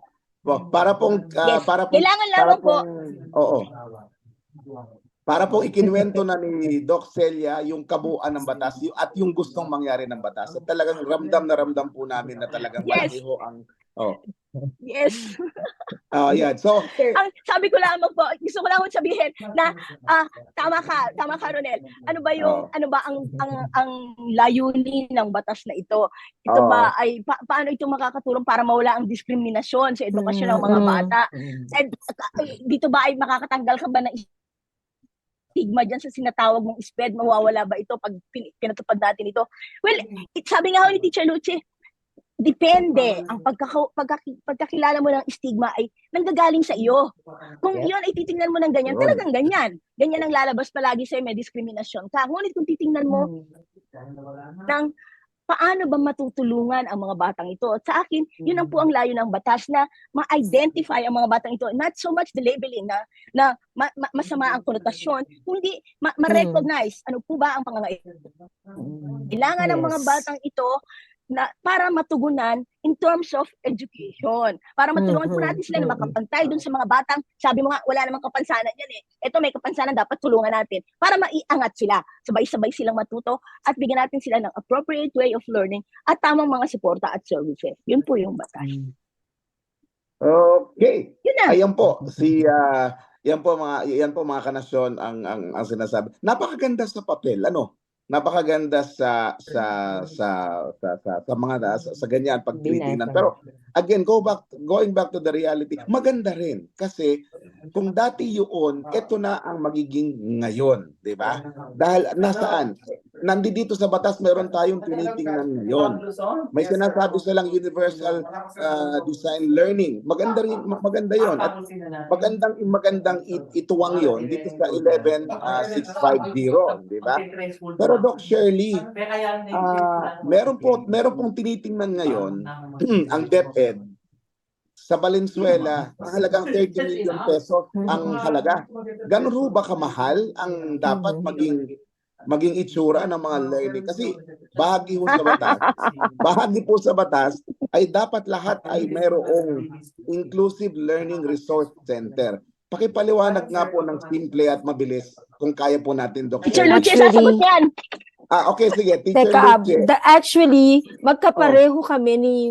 kailangan lamang po, oo. Para pong ikinwento na ni Doc Celia yung kabuuan ng batas at yung gustong mangyari ng batas. At talagang ramdam na ramdam po namin na talagang malaki ho ang... Yes. Yan. So, ang sabi ko lamang po, gusto ko lang sabihin na tama ka Ronel. Ano ba ang layunin ng batas na ito? Ito ba ay paano ito makakatulong para mawala ang diskriminasyon sa edukasyon ng mga bata? And dito ba ay makakatanggal ka ba ng stigma dyan sa sinatawag mong SPED, mawawala ba ito pag pinatupad natin ito? Well, sabi nga ni Teacher Luce, depende. Ang pagkakilala mo ng stigma ay nanggagaling sa iyo. Kung yun ay titingnan mo ng ganyan, talagang ganyan. Ganyan ang lalabas palagi sa'yo, may diskriminasyon ka. Ngunit kung titingnan mo ng paano ba matutulungan ang mga batang ito? At sa akin, yun ang po ang layo ng batas na ma-identify ang mga batang ito. Not so much the labeling na masama ang konotasyon, kundi ma-recognize ano po ba ang pangangailangan. Kailangan ng mga batang ito na para matugunan in terms of education. Para matulungan po natin sila na makapantay dun sa mga batang, sabi mo nga, wala namang kapansanan yan eh. Ito may kapansanan, dapat tulungan natin para maiangat sila. Sabay-sabay silang matuto at bigyan natin sila ng appropriate way of learning at tamang mga suporta at services. Yun po yung batas. Okay. Yun na. Ayan po yan po mga kanasyon ang sinasabi. Napakaganda sa papel, ano? Napakaganda sa mga sa ganyan pagtitingnan. Pero again, going back to the reality, maganda rin kasi kung dati yun, ito na ang magiging ngayon, di ba? Dahil nasaan? Nandito sa batas meron tayong tinitingnan ngayon. May sinasabi silang universal design learning. Maganda 'yon at magandang ituwang 'yon dito sa 11,650, di ba? Pero Doc Shirley, meron pong tinitingnan ngayon ang DepEd sa Valenzuela, ang halagang 30 million pesos ang halaga. Ganun ho ba kamahal ang dapat maging itsura ng mga learning? Kasi bahagi po sa batas ay dapat lahat ay mayroong inclusive learning resource center. Pakipaliwanag nga po ng simple at mabilis kung kaya po natin, Dr. Teacher Luce, sasagot yan! Okay, sige. Teacher Teka, Luce. actually, magkapareho kami ni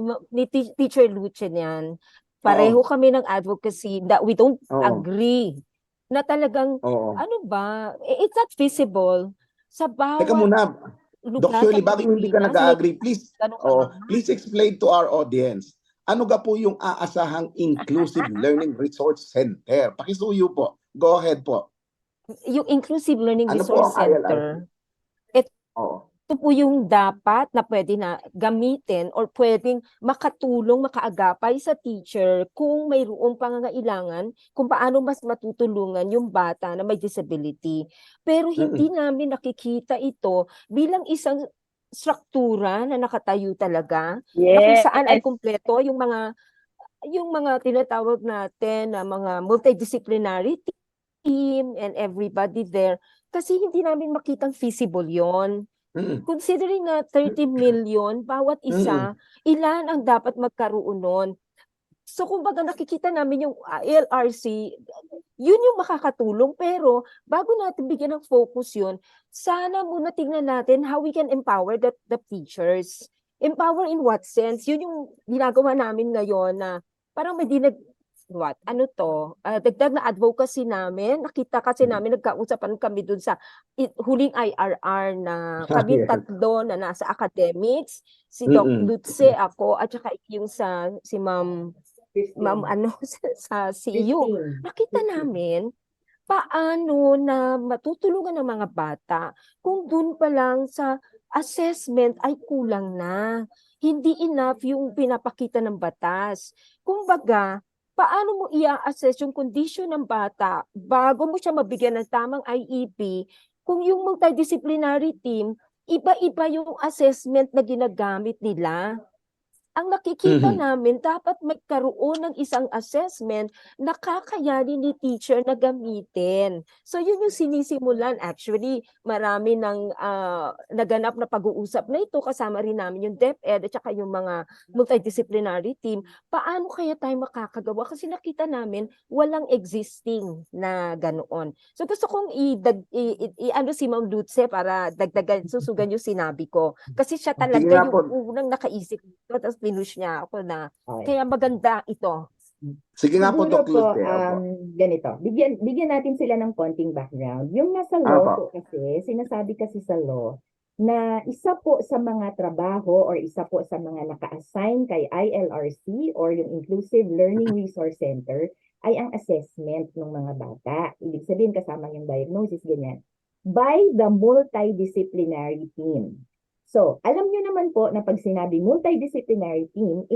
Teacher Luce niyan. Pareho kami ng advocacy that we don't agree na talagang, ano ba, it's not feasible sa bawat Teka muna, lugar Dr. Shirley, sa bakit hindi ka Pilipinas. nag-agree? Please explain to our audience. ano ga po yung aasahang Inclusive Learning Resource Center? Pakisuyo po. Go ahead po. Yung Inclusive Learning Ano po Resource ang ILRC? Center, Oo. ito po yung dapat na pwede na gamitin or pwedeng makatulong, makaagapay sa teacher kung mayroong pangangailangan kung paano mas matutulungan yung bata na may disability. Pero hindi namin nakikita ito bilang isang struktura na nakatayo talaga, na kung saan ay Yes. kumpleto yung mga tinatawag natin na mga multidisciplinary team and everybody there, kasi hindi namin makitang feasible yon. Considering na 30 million bawat isa, ilan ang dapat magkaroon nun? So kumbaga nakikita namin yung LRC, yun yung makakatulong, pero bago natin bigyan ng focus yun, sana muna tingnan natin how we can empower the teachers. Empower in what sense? Yun yung ginagawa namin ngayon na parang may dagdag na advocacy namin. Nakita kasi namin, nagkausapan kami dun sa huling IRR na kami Yes. tatlo na nasa academics, si Doc Lutze, ako, at saka yung si Ma'am sa CU. Christine. Nakita namin paano na matutulungan ng mga bata kung dun pa lang sa assessment ay kulang na. Hindi enough yung pinapakita ng batas. Kumbaga, paano mo i-assess yung condition ng bata bago mo siya mabigyan ng tamang IEP kung yung multidisciplinary team, iba-iba yung assessment na ginagamit nila. Ang nakikita namin, dapat magkaroon ng isang assessment na kakayanin ni teacher na gamitin. So yun yung sinisimulan. Actually, marami ng naganap na pag-uusap na ito. Kasama rin namin yung DepEd at saka yung mga multidisciplinary team. Paano kaya tayo makakagawa? Kasi nakita namin, walang existing na ganoon. So gusto kong si Ma'am Lutze para dagdagan, susugan yung sinabi ko. Kasi siya Sige talaga nga yung po. unang nakaisip ko, tapos pinush niya ako na Okay. kaya maganda ito. Sige nga po, Siguro Doc po, Lutze. Opo. ganito. Bigyan natin sila ng konting background. Yung nasa law po kasi, sinasabi kasi sa law, na isa po sa mga trabaho or isa po sa mga naka-assign kay ILRC or yung Inclusive Learning Resource Center ay ang assessment ng mga bata. Ibig sabihin kasama yung diagnosis, ganyan. By the multidisciplinary team. So, alam nyo naman po na pag sinabi multidisciplinary team,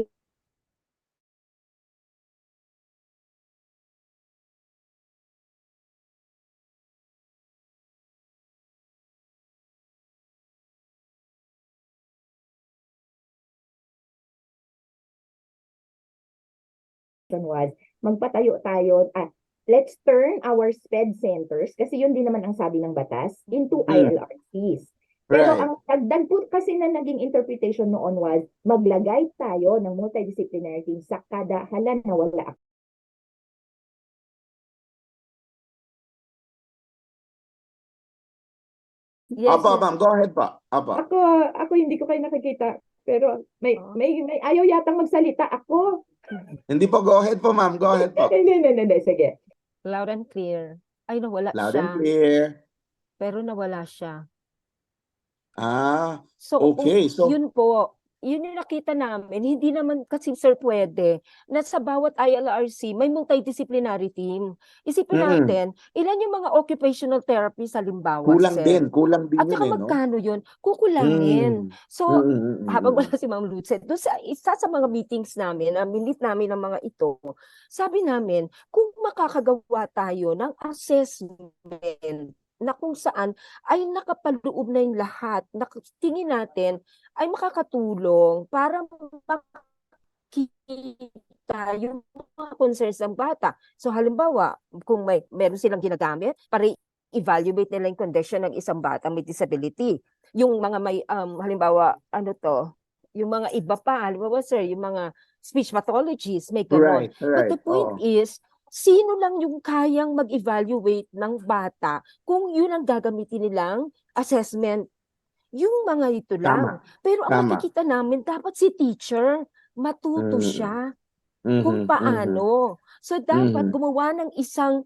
was magpatayo tayo at let's turn our SPED centers, kasi yun din naman ang sabi ng batas, into ILRCs. Pero Right. ang dagdag po kasi na naging interpretation noon was maglagay tayo ng multidisciplinary team sa kada halan na wala. Yes, Opo, sir. ma'am. Go ahead po. Opo. Ako hindi ko kayo nakikita, pero may ayaw yatang magsalita. Ako. Hindi po, go ahead po, ma'am. Go ahead po. Hindi, sige. Loud and clear. Ay, nawala Loud siya. and clear. Pero nawala siya. So, okay. So, Yun po. Yun yung nakita namin. Hindi naman kasi, sir, pwede na sa bawat ILRC may multidisciplinary team. Isipin natin, ilan yung mga occupational therapists halimbawa, kulang sir? din At saka yun, no? magkano yun? Kukulangin. So, habang wala si Ma'am Lutze, doon sa isa sa mga meetings namin, minute namin ng mga ito, sabi namin, kung makakagawa tayo ng assessment na kung saan ay nakapaloob na yung lahat, na tingin natin ay makakatulong para makita yung mga concerns ng bata. So halimbawa, kung meron silang ginagamit para evaluate nila yung condition ng isang bata may disability. Yung mga may, halimbawa, yung mga iba pa, halimbawa sir, yung mga speech pathologies, may ganon. Right. But the point is, sino lang yung kayang mag-evaluate ng bata kung yun ang gagamitin nilang assessment? Yung mga ito lang. Pero ang nakikita namin, dapat si teacher, matuto siya kung paano. So dapat gumawa ng isang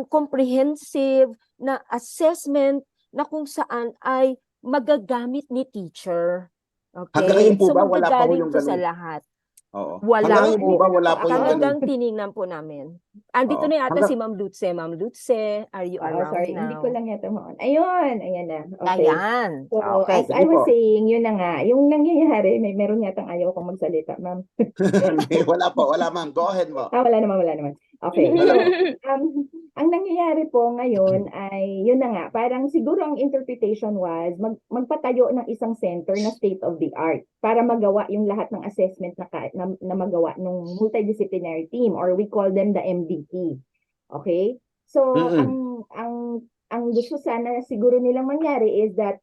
comprehensive na assessment na kung saan ay magagamit ni teacher. Okay? Hanggang ngayon po So ba, wala pa ho magagaling yung to sa ganun? lahat. Oo. Wala Hanggang ngayon, di po. ba, wala po yung ganun. Talagang tiningnan po namin. Andito Oo. na yata Hanggang, si Ma'am Lutze. Ma'am Lutze, are you Oo, around sorry, hindi ko now? lang yata maon. Ayun, ayan na. Okay. Ayan. So, Okay. as I sige was po. saying, yun na nga, yung nangyayari, meron yatang ayaw akong magsalita, ma'am. Hindi, wala po. Wala, ma'am. Go ahead mo. Wala naman, wala naman. Okay, Wala so, po. ang nangyayari po ngayon ay, yun na nga, parang siguro ang interpretation was, magpatayo ng isang center na state of the art para magawa yung lahat ng assessment na magawa ng multidisciplinary team, or we call them the MDT. Okay? So, Mm-mm. ang gusto sana siguro nilang mangyari is that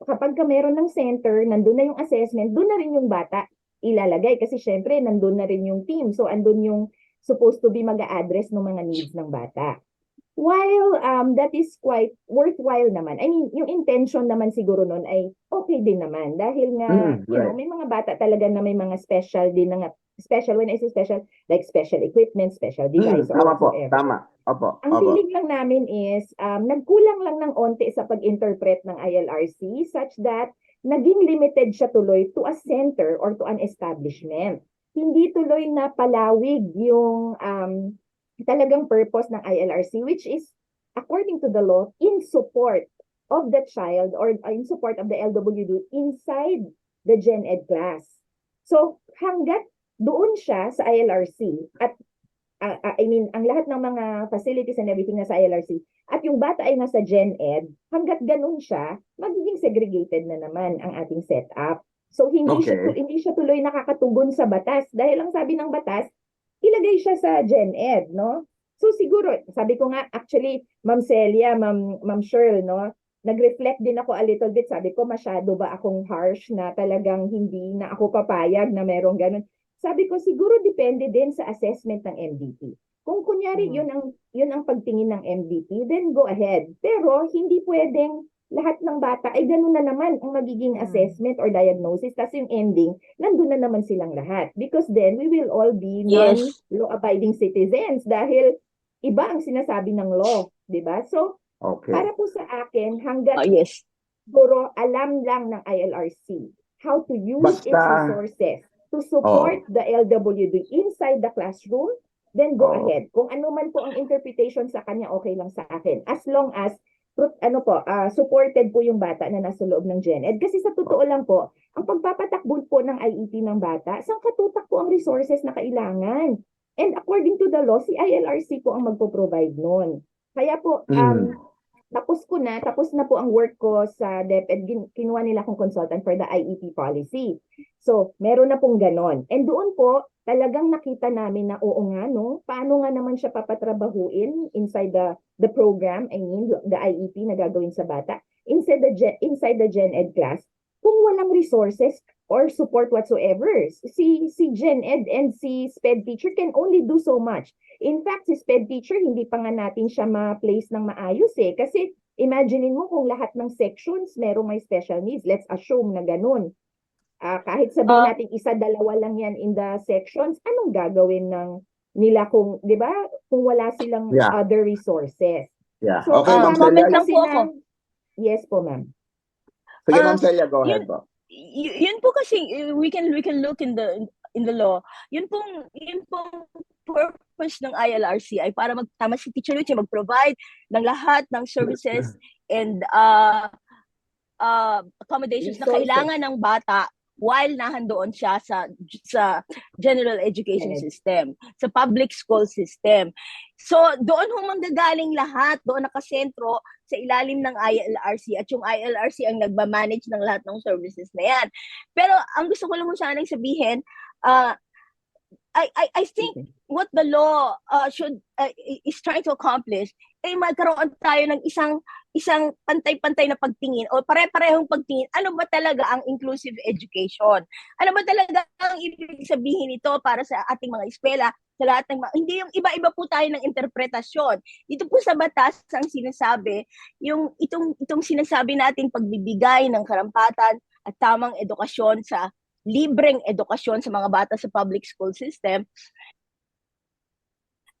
kapag ka meron ng center, nandun na yung assessment, doon na rin yung bata ilalagay. Kasi syempre, nandun na rin yung team. So, andun yung supposed to be mag-a-address ng mga needs ng bata. While that is quite worthwhile naman. I mean, yung intention naman siguro nun ay okay din naman. Dahil nga, you know, Right. may mga bata talaga na may mga special din na special, when I say special, like special equipment, special device, or Tama po. whatsoever. Tama. Opo. Ang Opo. feeling lang namin is, nagkulang lang ng onte sa pag-interpret ng ILRC such that naging limited siya tuloy to a center or to an establishment. Hindi tuloy na palawig yung talagang purpose ng ILRC, which is, according to the law, in support of the child or in support of the LWD inside the Gen Ed class. So, hanggat doon siya sa ILRC at I mean, ang lahat ng mga facilities and everything nasa ILRC, at yung bata ay nasa Gen Ed, hanggat ganun siya, magiging segregated na naman ang ating setup. So, hindi siya tuloy nakakatugon sa batas. Dahil ang sabi ng batas, ilagay siya sa Gen Ed, no? So, siguro, sabi ko nga, actually, Ma'am Celia, Ma'am Shirl, no? Nag-reflect din ako a little bit. Sabi ko, masyado ba akong harsh na talagang hindi na ako papayag na merong ganun? Sabi ko, siguro depende din sa assessment ng MDT. Kung kunyari, yun ang pagtingin ng MDT, then go ahead. Pero hindi pwedeng lahat ng bata ay ganun na naman ang magiging assessment or diagnosis. Tapos yung ending, nandun na naman silang lahat. Because then, we will all be Yes. non-law-abiding citizens dahil iba ang sinasabi ng law. Diba? So, para po sa akin, hanggat Yes. siguro alam lang ng ILRC how to use its Basta, resources to support the LWD inside the classroom, then go ahead. Kung ano man po ang interpretation sa kanya, okay lang sa akin. As long as supported po yung bata na nasa loob ng Gen Ed. Kasi sa totoo lang po, ang pagpapatakbo po ng IEP ng bata, saan katutak po ang resources na kailangan? And according to the law, si ILRC po ang magpo-provide nun. Kaya po, tapos na po ang work ko sa DepEd. Kinuha nila akong consultant for the IEP policy. So, meron na pong ganon. And doon po, talagang nakita namin na oo nga, no? Paano nga naman siya papatrabahuin inside the program, I mean, the IEP na gagawin sa bata, inside the Gen Ed class, kung walang resources or support whatsoever. Si Gen Ed and si SPED teacher can only do so much. In fact, si SPED teacher, hindi pa nga natin siya ma-place ng maayos eh. Kasi imaginein mo kung lahat ng sections merong may special needs. Let's assume na ganun. Kahit sabihin natin isa-dalawa lang yan in the sections, anong gagawin nila kung, di ba, kung wala silang other resources. Yeah. So, Okay, Ma'am comment Celia. lang po ako. Yes po, ma'am. Sige, Ma'am Celia, go ahead po. Yun po kasi we can look in the law. Yun pong purpose ng ILRC ay para tama si Teacher Lucia mag-provide ng lahat ng services and accommodations na kailangan ng bata while nahandoon siya sa general education system, sa public school system. So, doon manggagaling lahat, doon nakasentro sa ilalim ng ILRC at yung ILRC ang nagmamanage ng lahat ng services na yan. Pero ang gusto ko lang sanang sabihin, I think what the law is trying to accomplish ay magkaroon tayo ng isang pantay-pantay na pagtingin o pare-parehong pagtingin. Ano ba talaga ang inclusive education? Ano ba talaga ang ibig sabihin nito para sa ating mga eskwela, sa lahat ng hindi yung iba-iba po tayo ng interpretasyon. Dito po sa batas ang sinasabi, yung itong sinasabi natin pagbibigay ng karampatan at tamang edukasyon sa libreng edukasyon sa mga bata sa public school system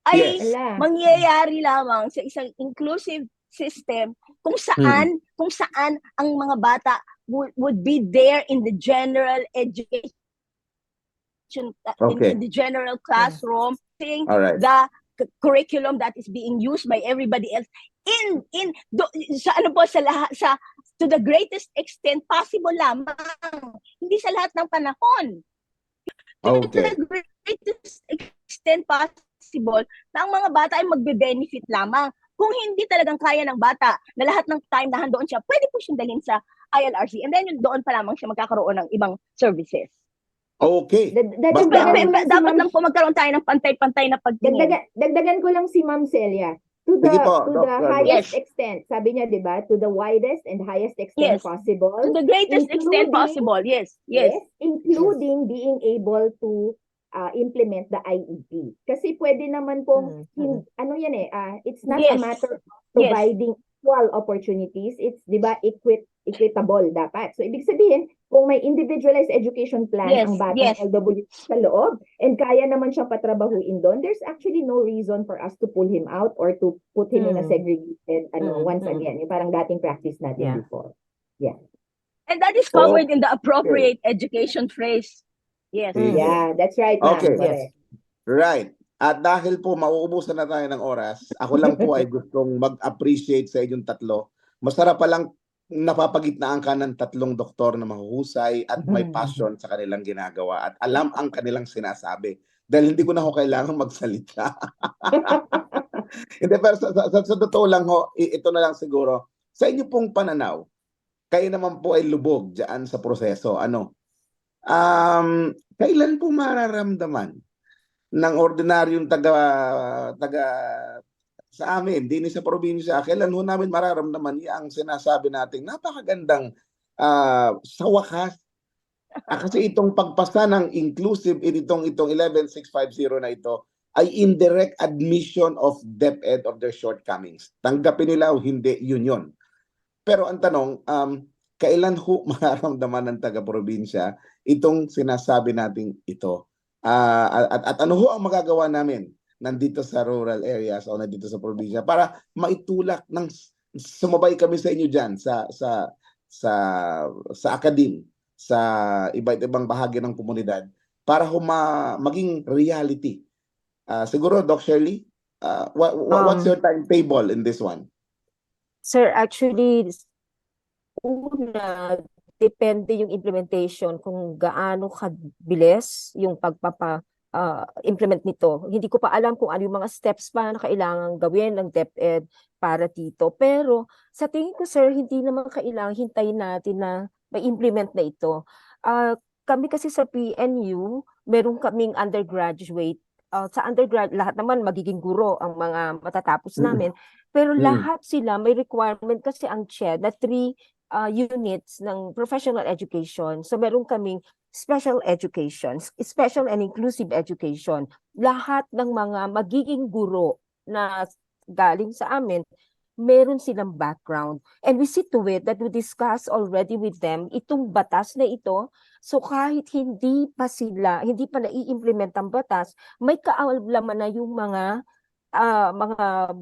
ay mangyayari lamang sa isang inclusive system kung saan ang mga bata would be there in the general education Okay. in the general classroom, seeing All right. the curriculum that is being used by everybody else sa ano po sa lahat sa to the greatest extent possible lamang, hindi sa lahat ng panahon. To Okay. the greatest extent possible na ang mga bata ay magbe-benefit lamang. Kung hindi talagang kaya ng bata na lahat ng time na handoon siya, pwede po siyang dalhin sa ILRC, and then doon pa lamang siya magkakaroon ng ibang services. Okay. Dagdagan ko lang si Dapat Ma'am, lang po magkaroon tayo ng pantay-pantay na pagtingin. dagdagan ko lang si Ma'am Celia. To Sige the po, to Doc. the highest Yes. extent, sabi niya, 'di ba? To the widest and highest extent Yes. possible. To the greatest extent including- possible. Yes. Including being able to implement the IEP. Kasi pwede naman pong ano yan it's not a Yes. matter of Yes. providing equal opportunities. It's, 'di ba, equitable dapat. So ibig sabihin, kung may individualized education plan Yes, ang batang yes. LW sa loob and kaya naman siyang patrabahuin doon, there's actually no reason for us to pull him out or to put him in a segregated once again. Yung parang dating practice natin Yeah. before. And that is covered in the appropriate education phrase. Yes. Yeah, that's right, ma'am. Okay. Correct. Right. At dahil po mauubusan na tayo ng oras, ako lang po ay gustong mag-appreciate sa inyong tatlo. Masarap palang napapagitnaan ka ng tatlong doktor na mahuhusay at may passion sa kanilang ginagawa at alam ang kanilang sinasabi. Dahil hindi ko na ho kailangan magsalita. Hindi, pero sa totoo lang ho, ito na lang siguro. Sa inyo pong pananaw, kayo naman po ay lubog dyan sa proseso. Kailan po mararamdaman ng ordinaryong taga sa amin, din sa probinsya, kailan ho namin mararamdaman ang sinasabi nating napakagandang sa wakas. Kasi itong pagpasa ng inclusive, itong 11650 na ito, ay indirect admission of DepEd of their shortcomings. Tanggapin nila o hindi, yun. Pero ang tanong, kailan ho mararamdaman ng taga-probinsya itong sinasabi nating ito? At ano ho ang magagawa namin nandito sa rural areas o nandito sa probinsya para maitulak ng sumabay kami sa inyo diyan sa academe, sa iba't ibang bahagi ng komunidad para maging reality. Siguro Doc Shirley, what's your timetable in this one? Sir, actually, una, depende yung implementation kung gaano kabilis yung implement nito. Hindi ko pa alam kung ano yung mga steps pa na kailangan gawin ng DepEd para dito. Pero sa tingin ko, sir, hindi naman kailangan hintayin natin na ma-implement na ito. Kami kasi sa PNU, meron kaming undergraduate. Sa undergrad, lahat naman magiging guro ang mga matatapos namin. Pero lahat sila, may requirement kasi ang CHED na 3 units ng professional education. So meron kaming special education, special and inclusive education. Lahat ng mga magiging guro na galing sa amin, meron silang background. And we see to it that we discuss already with them itong batas na ito. So kahit hindi pa nai-implement ang batas, may kaalaman na yung mga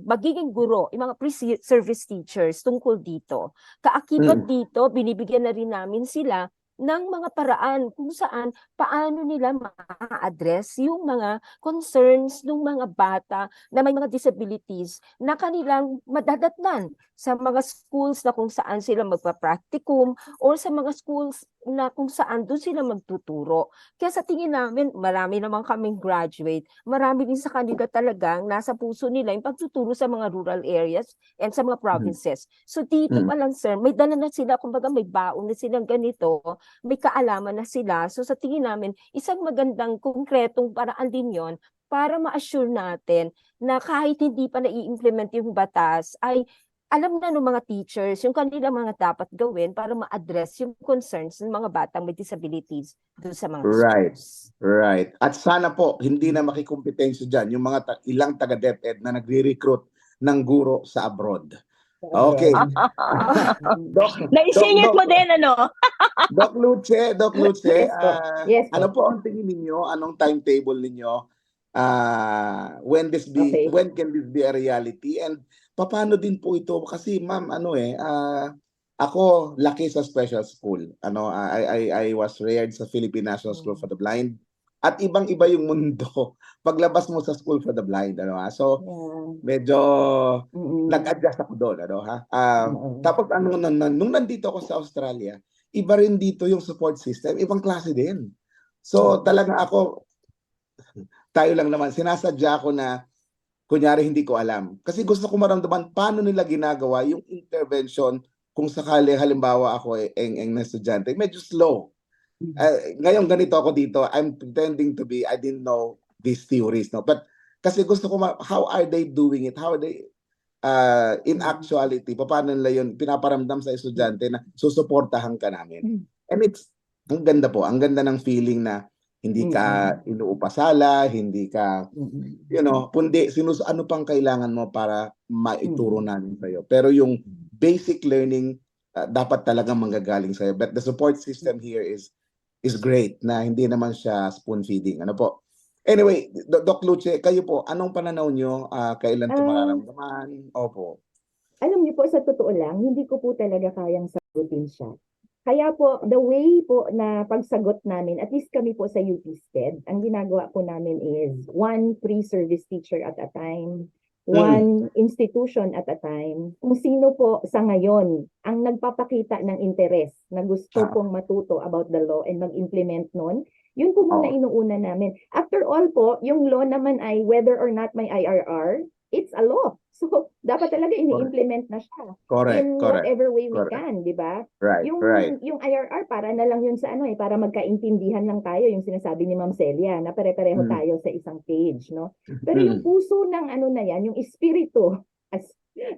magiging guro, yung mga pre-service teachers tungkol dito. Kaakibat dito, binibigyan na rin namin sila ng mga paraan kung saan paano nila ma-address yung mga concerns ng mga bata na may mga disabilities na kanilang madadatnan sa mga schools na kung saan sila magpa-practicum or sa mga schools na kung saan doon sila magtuturo. Kaya sa tingin namin, marami naman kaming graduate, marami din sa kanila talagang nasa puso nila yung pagtuturo sa mga rural areas and sa mga provinces. So dito pa lang, sir, may dala na sila, kumbaga may baon na silang ganito, may kaalaman na sila. So sa tingin namin, isang magandang konkretong paraan din yon para ma-assure natin na kahit hindi pa nai-implement yung batas, ay alam na ng mga teachers yung kanilang mga dapat gawin para ma-address yung concerns ng mga batang may disabilities doon sa mga schools. Right. At sana po, hindi na makikumpetensya dyan yung mga ilang taga-DepEd na nagre-recruit ng guro sa abroad. Okay. Naisingit mo din, ano? Doc Luce, Yes po. ano po ang tingin ninyo? Anong timetable ninyo? When can this be a reality? And paano din po ito? Kasi ma'am, ako laki sa special school. I was reared sa Philippine National School for the Blind. at ibang-iba yung mundo paglabas mo sa School for the Blind, ano ha. So, Yeah. medyo Mm-mm. nag-adjust ako doon, ano ha. Oo. Tapos nung nandito ako sa Australia, iba rin dito yung support system, ibang klase din. So, talaga ako, tayo lang naman, sinasadya ko na kunyari hindi ko alam. Kasi gusto ko maramdaman paano nila ginagawa yung intervention kung sakali halimbawa ako eng na estudyante, medyo slow. Ngayon ganito ako dito, I'm pretending to be, I didn't know these theories, no? But kasi gusto ko, how are they doing it? How are they, in actuality, paano nila yun pinaparamdam sa estudyante na susuportahan ka namin? And it's, ang ganda po, ang ganda ng feeling na hindi ka inuupasala, hindi ka, kundi ano pang kailangan mo para maituro namin sa'yo. Pero yung basic learning, dapat talagang manggagaling sa'yo. But the support system here is great na hindi naman siya spoon feeding. Ano po? Anyway, Doc Luce, kayo po, anong pananaw nyo? Kailan ito mararamdaman? Opo. Alam niyo po, sa totoo lang, hindi ko po talaga kayang sagutin siya. Kaya po, the way po na pagsagot namin, at least kami po sa UP STED, ang ginagawa po namin is one pre-service teacher at a time, one institution at a time. Kung sino po sa ngayon ang nagpapakita ng interes na gusto pong matuto about the law and mag-implement nun, yun po muna inuuna namin. After all po, yung law naman ay whether or not may IRR, it's a law. So, dapat talaga ini-implement na siya. In whatever way we can, di ba? Right, Yung IRR, para na lang yun sa para magkaintindihan lang tayo, yung sinasabi ni Ma'am Celia, na pare-pareho tayo sa isang page, no? Pero yung puso ng na yan, yung espiritu,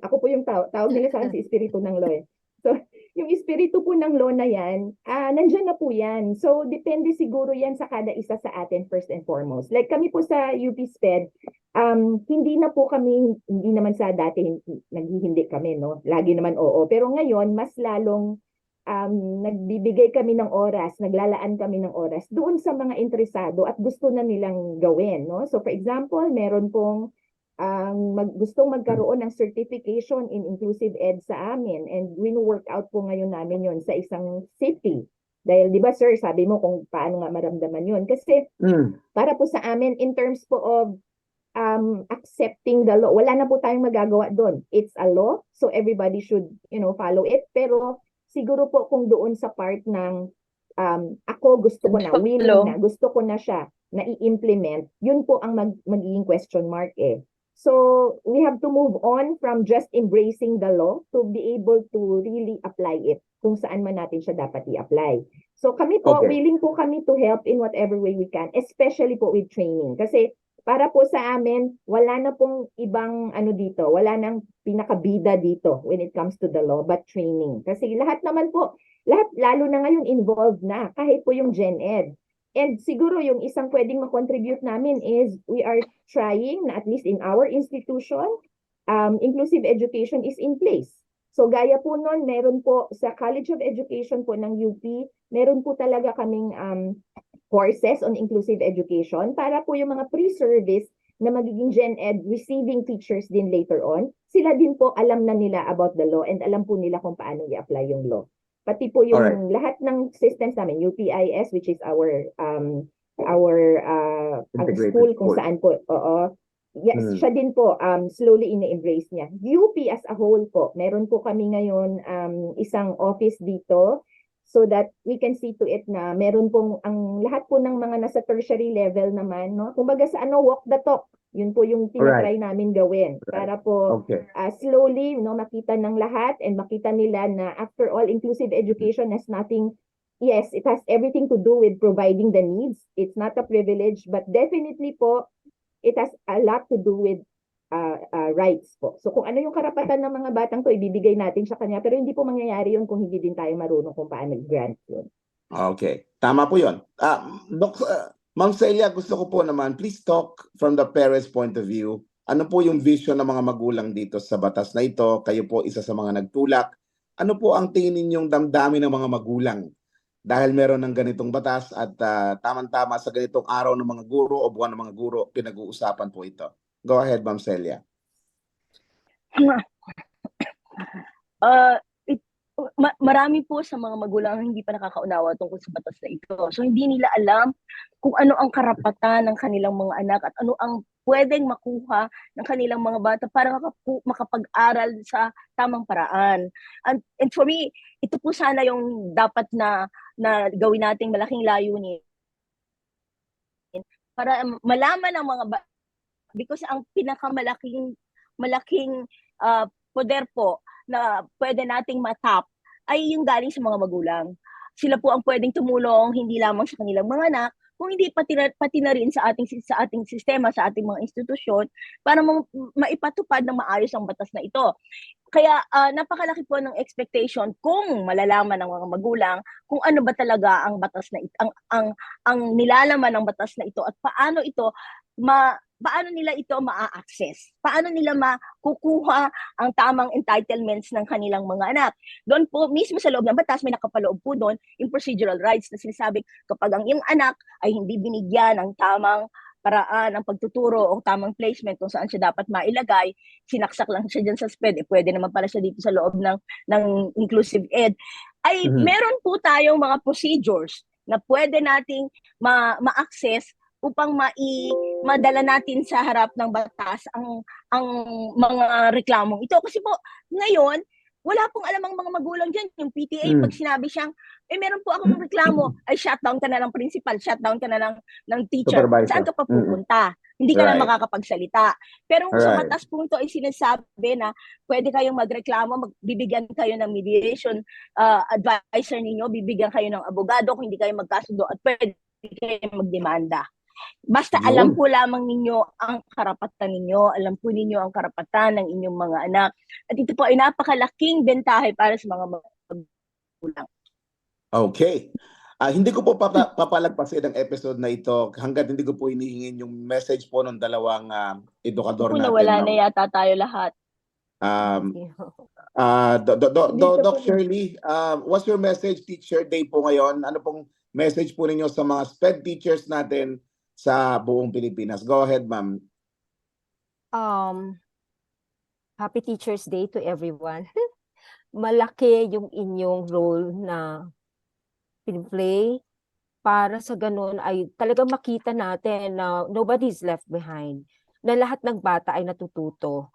ako po yung tawag nila sa akin si espiritu ng law. So, yung espiritu po ng law na yan, nandyan na po yan. So, depende siguro yan sa kada isa sa atin first and foremost. Like kami po sa UP SPED, hindi na po kami, hindi naman sa dati, naghihindi kami, no? Lagi naman oo. Pero ngayon, mas lalong nagbibigay kami ng oras, naglalaan kami ng oras doon sa mga interesado at gusto na nilang gawin, no? So, for example, meron pong gustong magkaroon ng certification in inclusive ed sa amin, and wino-work out po ngayon namin yon sa isang city. Dahil di ba sir, sabi mo kung paano nga maramdaman yun. Kasi para po sa amin, in terms po of accepting the law, wala na po tayong magagawa doon. It's a law, so everybody should follow it. Pero siguro po kung doon sa part ng ako gusto ko na, willing na, gusto ko na siya na i-implement, yun po ang magiging question mark eh. So, we have to move on from just embracing the law to be able to really apply it kung saan man natin siya dapat i-apply. So, kami po, willing po kami to help in whatever way we can, especially po with training. Kasi, para po sa amin, wala na pong ibang dito, wala nang pinakabida dito when it comes to the law, but training. Kasi lahat naman po, lalo na ngayon involved na, kahit po yung Gen Ed. And siguro yung isang pwedeng ma-contribute namin is we are trying na at least in our institution, inclusive education is in place. So gaya po nun, meron po sa College of Education po ng UP, meron po talaga kaming courses on inclusive education para po yung mga pre-service na magiging Gen Ed receiving teachers din later on, sila din po alam na nila about the law and alam po nila kung paano i-apply yung law. Pati po yung lahat ng systems namin, UPIS, which is our school kung saan po, yes, siya din po, slowly ini-embrace niya. UP as a whole po, meron po kami ngayon isang office dito so that we can see to it na meron pong ang lahat po ng mga nasa tertiary level naman, no? Kumbaga sa walk the talk. Yun po yung tinatry namin gawin para po slowly makita ng lahat and makita nila na after all, inclusive education has nothing, yes, it has everything to do with providing the needs. It's not a privilege, but definitely po, it has a lot to do with rights po. So kung ano yung karapatan ng mga batang to, ibibigay natin sa kanya, pero hindi po mangyayari yun kung hindi din tayo marunong kung paano grant yun. Okay, tama po yun. Ma'am Celia, gusto ko po naman, please talk from the parents' point of view. Ano po yung vision ng mga magulang dito sa batas na ito? Kayo po isa sa mga nagtulak. Ano po ang tingin ninyong damdamin ng mga magulang? Dahil meron ng ganitong batas at tamang-tama sa ganitong araw ng mga guro o buwan ng mga guro, pinag-uusapan po ito. Go ahead, Ma'am Celia. marami po sa mga magulang ang hindi pa nakakaunawa tungkol sa batas na ito. So hindi nila alam kung ano ang karapatan ng kanilang mga anak at ano ang pwedeng makuha ng kanilang mga bata para makapag-aral sa tamang paraan. And for me, ito po sana yung dapat na gawin nating malaking layunin para malaman ng mga because ang malaking poder po na pwede nating matap ay yung galing sa mga magulang. Sila po ang pwedeng tumulong hindi lamang sa kanilang mga anak, kung hindi pati na rin sa ating sistema, sa ating mga institusyon para maipatupad ng maayos ang batas na ito. Kaya napakalaki po ng expectation kung malalaman ng mga magulang kung ano ba talaga ang batas na ito, ang nilalaman ng batas na ito at paano nila ito ma-access? Paano nila makukuha ang tamang entitlements ng kanilang mga anak? Doon po, mismo sa loob ng batas, may nakapaloob po doon yung procedural rights na sinasabi kapag ang iyong anak ay hindi binigyan ng tamang paraan ng pagtuturo o tamang placement kung saan siya dapat mailagay, sinaksak lang siya dyan sa SPED, pwede naman pala siya dito sa loob ng inclusive ed, ay meron po tayong mga procedures na pwede nating ma-access upang madala natin sa harap ng batas ang mga reklamong ito. Kasi po, ngayon, wala pong alam ang mga magulang dyan. Yung PTA, pag sinabi siyang, meron po akong reklamo, ay shutdown ka na ng principal, shutdown ka na ng teacher. Supervisor. Saan ka pa pupunta? Hindi ka na makakapagsalita. Pero sa Right. batas po ito ay sinasabi na pwede kayong magreklamo, bibigyan kayo ng mediation advisor ninyo, bibigyan kayo ng abogado kung hindi kayo magkasundo at pwede kayo magdemanda. Basta alam po lamang ninyo ang karapatan ninyo, alam po ninyo ang karapatan ng inyong mga anak. At ito po ay napakalaking bentahe para sa mga magulang. Okay. Hindi ko po papalagpasin ang episode na ito hanggat hindi ko po hinihingin yung message po ng dalawang edukador natin. Nawala na yata tayo lahat. Doc Shirley, what's your message Teacher Day po ngayon? Ano pong message po ninyo sa mga SPED teachers natin sa buong Pilipinas? Go ahead, ma'am. Happy Teacher's Day to everyone. Malaki yung inyong role na pinplay para sa ganun ay talagang makita natin na nobody is left behind. Na lahat ng bata ay natututo.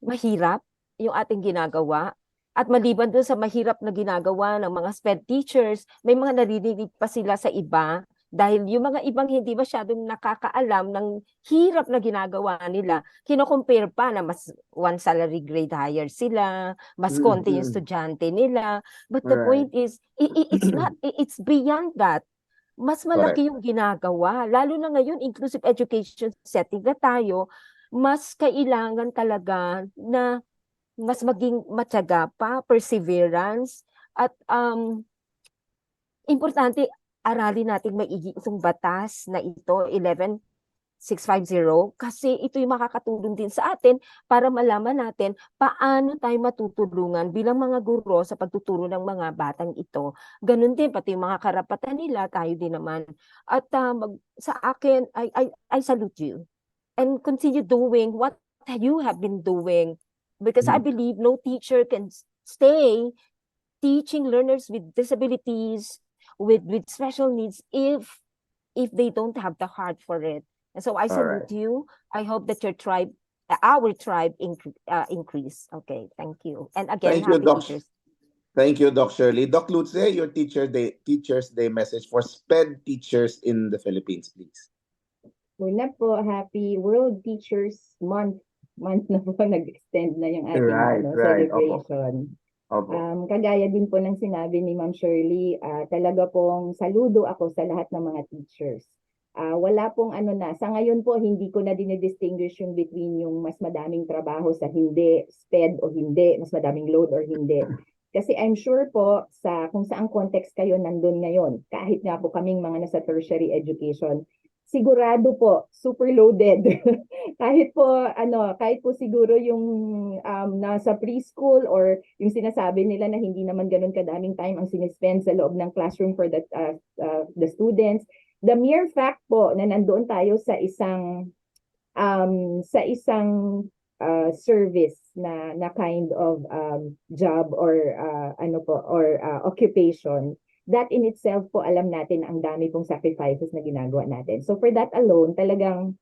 Mahirap yung ating ginagawa. At maliban dun sa mahirap na ginagawa ng mga SPED teachers, may mga naririnig pa sila sa iba dahil yung mga ibang hindi masyadong nakakaalam ng hirap na ginagawa nila, kino-compare pa na mas one salary grade higher sila, mas konti yung estudyante nila. But the point is, it's beyond that. Mas malaki yung ginagawa. Lalo na ngayon, inclusive education setting na tayo, mas kailangan talaga na mas maging matyaga pa, perseverance, at importante, aralin natin maigi itong batas na ito, 11650, kasi ito yung makakatulong din sa atin para malaman natin paano tayo matutulungan bilang mga guro sa pagtuturo ng mga batang ito. Ganun din, pati yung mga karapatan nila, tayo din naman. At sa akin, I salute you and continue doing what you have been doing, because I believe no teacher can stay teaching learners with disabilities, with special needs, if they don't have the heart for it. And so I salute you. I hope that your tribe, our tribe, increase. Okay, thank you. And again, Thank you, happy Doc. teachers. Thank you, Doc Shirley. Doc Lutze, your Teachers Day message for SPED teachers in the Philippines, please. Una po, happy World Teachers Month. Month na po, nag-extend na yung ating celebration. Kagaya din po ng sinabi ni Ma'am Shirley, talaga pong saludo ako sa lahat ng mga teachers. Wala pong sa ngayon po hindi ko na dinidistinguish yung between yung mas madaming trabaho sa hindi, SPED o hindi, mas madaming load or hindi. Kasi I'm sure po kung saang context kayo nandun ngayon, kahit nga po kaming mga nasa tertiary education, sigurado po super loaded. kahit po siguro yung nasa preschool or yung sinasabi nila na hindi naman ganun kadaming time ang sinispend sa loob ng classroom for the students. The mere fact po na nandoon tayo sa isang service na kind of job or occupation, that in itself po alam natin ang dami pong sacrifices na ginagawa natin. So for that alone, talagang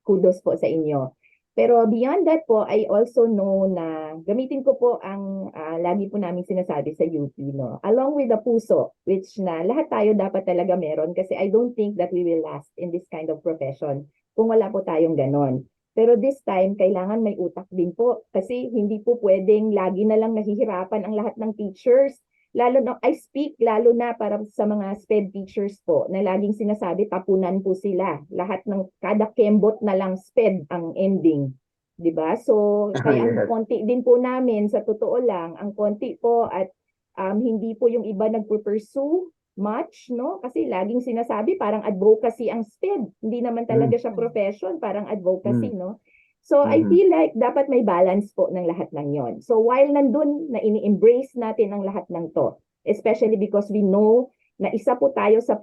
kudos po sa inyo. Pero beyond that po, I also know na gamitin ko po ang lagi po namin sinasabi sa UP, no? Along with the puso, which na lahat tayo dapat talaga meron kasi I don't think that we will last in this kind of profession kung wala po tayong ganon. Pero this time, kailangan may utak din po kasi hindi po pwedeng lagi na lang nahihirapan ang lahat ng teachers. Lalo na, I speak lalo na para sa mga SPED teachers po na laging sinasabi tapunan po sila. Lahat ng kada kembot na lang SPED ang ending. 'Di ba? So, kaya ang konti din po namin sa totoo lang, ang konti po at hindi po yung iba nagpo-pursue much, no? Kasi laging sinasabi parang advocacy ang SPED. Hindi naman talaga siya profession, parang advocacy, no? So I feel like dapat may balance po ng lahat ng yon. So while nandun na ini-embrace natin ang lahat ng to, especially because we know na isa po tayo sa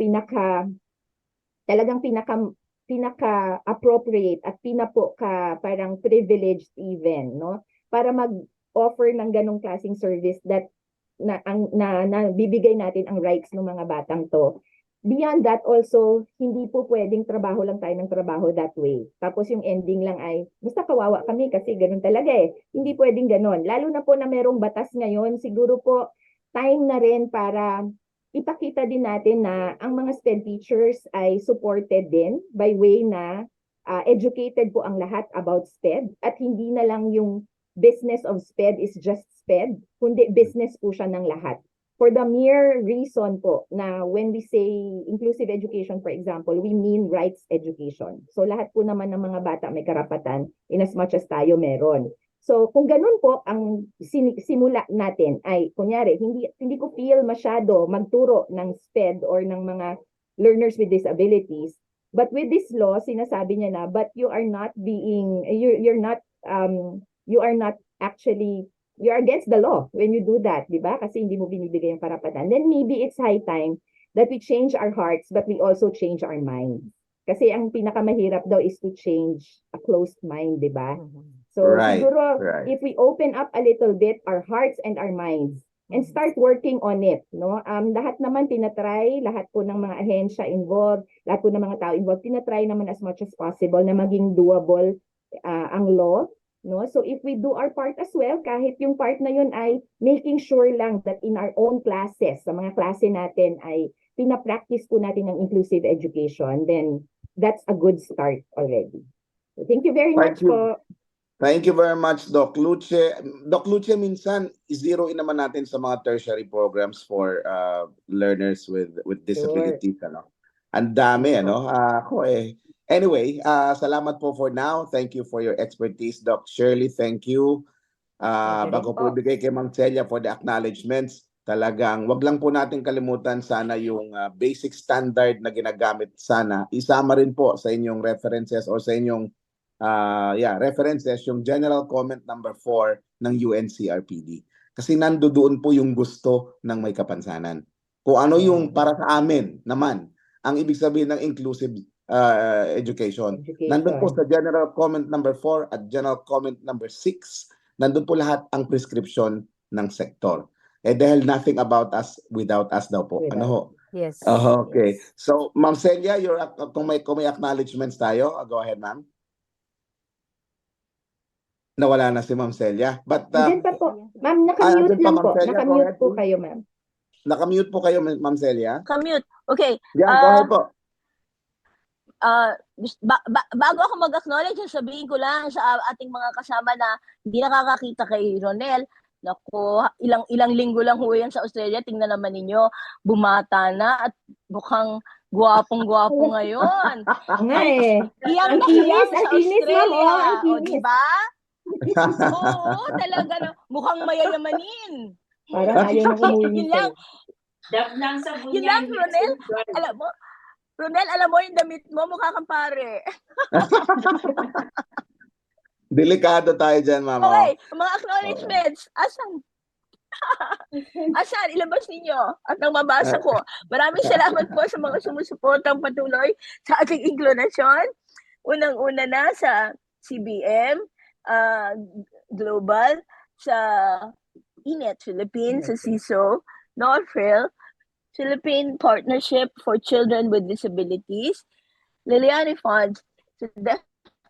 talagang pinaka appropriate at parang privileged even, no? Para mag-offer ng ganong klaseng service that na bibigay natin ang rights ng mga batang to. Beyond that also, hindi po pwedeng trabaho lang tayo ng trabaho that way. Tapos yung ending lang ay, basta kawawa kami kasi ganun talaga eh. Hindi pwedeng ganun. Lalo na po na merong batas ngayon, siguro po time na rin para ipakita din natin na ang mga SPED teachers ay supported din by way na educated po ang lahat about SPED at hindi na lang yung business of SPED is just SPED, kundi business po siya ng lahat. For the mere reason po na when we say inclusive education, for example, we mean rights education. So lahat po naman ng mga bata may karapatan in as much as tayo meron. So kung ganun po ang simula natin ay kunyari hindi ko feel masyado magturo ng SPED or ng mga learners with disabilities. But with this law, sinasabi niya na but you are not actually you're against the law when you do that, di ba? Kasi hindi mo binibigay yung karapatan. Then maybe it's high time that we change our hearts but we also change our minds. Kasi ang pinakamahirap daw is to change a closed mind, di ba? So siguro if we open up a little bit our hearts and our minds and start working on it, no? Lahat naman tinatry, lahat po ng mga ahensya involved, lahat po ng mga tao involved, tinatry naman as much as possible na maging doable ang law. No, so if we do our part as well, kahit yung part na yun ay making sure lang that in our own classes, sa mga klase natin ay pinapractice po natin ng inclusive education, then that's a good start already. So thank you very much po. Thank you very much, Doc Luce. Doc Luce, minsan zero in naman natin sa mga tertiary programs for learners with disabilities. Ano? Ang dami, ano? Anyway, salamat po for now. Thank you for your expertise, Doc Shirley. Thank you. Bago po ibigay kay Ma'am Celia for the acknowledgements, talagang wag lang po natin kalimutan sana yung basic standard na ginagamit sana. Isama rin po sa inyong references or sa inyong references yung General Comment number 4 ng UNCRPD. Kasi nandoon po yung gusto ng may kapansanan. Kung ano yung para sa amin naman, ang ibig sabihin ng inclusive education. Nandun po sa General Comment number 4 at General Comment number 6, nandun po lahat ang prescription ng sektor. Dahil nothing about us without us daw po. Ano ho? Yes. Okay. Yes. So, Ma'am Celia, kung may acknowledgements tayo, go ahead, ma'am. Nawala na si Ma'am Celia. But, Diyan pa po. Ma'am, nakamute lang po. Nakamute po kayo, ma'am. Nakamute po kayo, Ma'am Celia? Kamute. Okay. Yeah, go ahead po. Bago ako mag-acknowledge, sabihin ko lang sa ating mga kasama na hindi nakakakita kay Ronel. Naku, ilang linggo lang ho yan sa Australia. Tingnan naman ninyo, bumata na at mukhang gwapong-gwapo ngayon. Iyang nakiyang sa Australia. O, diba? Oo, talaga na. Mukhang mayayamanin. Parang ayaw na umuwi nito. Yun lang, Ronel. Alam mo yung damit mo, mukha kang pare. Delikado tayo dyan, mama. Okay, mga acknowledgements. Asan? Ilabas ninyo at nang mabasa ko. Maraming salamat po sa mga sumusuportang patuloy sa ating inklinasyon. Unang-una na sa CBM, Global, sa INET Philippines, sa CISO, Norfrill, Philippine Partnership for Children with Disabilities, Liliani Funds, sa Deaf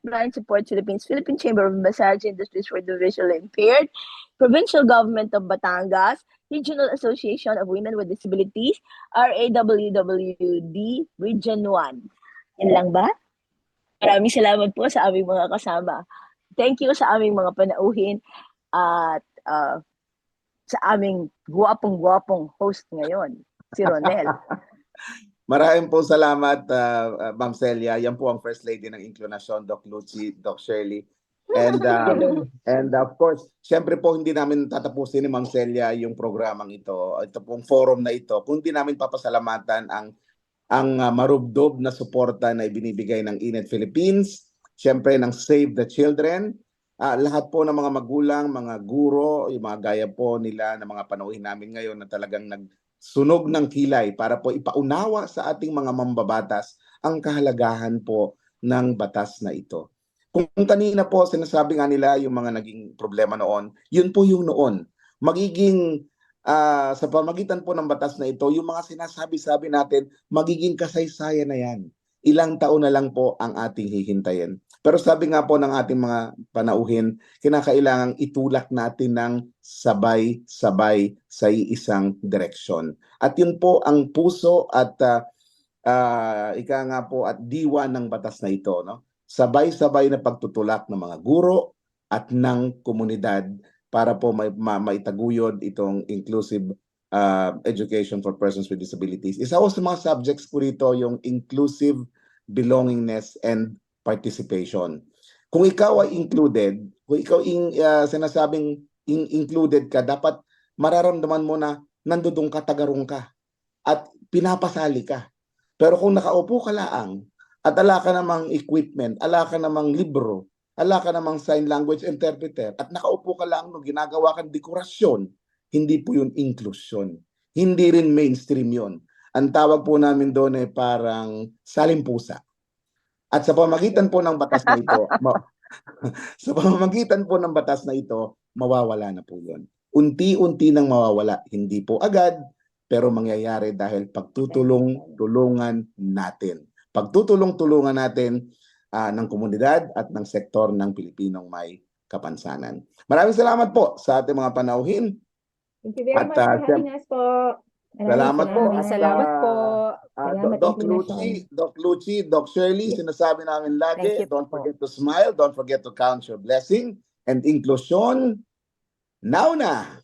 Blind Support Philippines, Philippine Chamber of Massage Industries for the Visually Impaired, Provincial Government of Batangas, Regional Association of Women with Disabilities, RAWWD Region 1. Yan lang ba? Maraming salamat po sa aming mga kasama. Thank you sa aming mga panauhin at sa aming guwapong-guwapong host ngayon, si Ronel. Maraming po salamat, Ma'am Celia. Yan po ang First Lady ng Inclinasyon, Doc Lucy, Doc Shirley. And of course, siyempre po hindi namin tatapusin ni Ma'am Celia yung programang ito. Ito pong forum na ito. Kung hindi namin papasalamatan ang marubdob na suporta na ibinibigay ng INET Philippines, siyempre ng Save the Children, lahat po ng mga magulang, mga guro, yung mga gaya po nila na mga panauhin namin ngayon na talagang nagsunog ng kilay para po ipaunawa sa ating mga mambabatas ang kahalagahan po ng batas na ito. Kung kanina po sinasabi nga nila yung mga naging problema noon, yun po yung noon. Magiging sa pamagitan po ng batas na ito, yung mga sinasabi-sabi natin, magiging kasaysayan na yan. Ilang taon na lang po ang ating hihintayin. Pero sabi nga po ng ating mga panauhin, kinakailangang itulak natin ng sabay-sabay sa iisang direksyon. At yun po ang puso at ika nga po at diwa ng batas na ito, no? Sabay-sabay na pagtutulak ng mga guro at ng komunidad para po maitaguyod itong inclusive education for persons with disabilities. Isa ko sa mga subjects ko rito yung inclusive belongingness and participation. Kung ikaw ay included, kung ikaw sinasabing included ka, dapat mararamdaman mo na nandudong ka, tagarong ka at pinapasali ka. Pero kung nakaupo ka laang at ala ka namang equipment, ala ka namang libro, ala ka namang sign language interpreter, at nakaupo ka lang no, ginagawa kang dekorasyon, hindi po yun inclusion. Hindi rin mainstream yun. Ang tawag po namin doon ay parang salimpusa. At sa pamamagitan po ng batas na ito, sa pamamagitan po ng batas na ito, mawawala na po yun. Unti-unti nang mawawala. Hindi po agad, pero mangyayari dahil pagtutulong-tulungan natin. Pagtutulong-tulungan natin ng komunidad at ng sektor ng Pilipinong may kapansanan. Maraming salamat po sa ating mga panauhin. Thank you very much for having us po. Salamat po. Salamat po. Salamat, Doc Lucy, Doc Shirley, sinasabi namin lagi, Thank you don't po. forget to smile, don't forget to count your blessing, and inclusion, now na!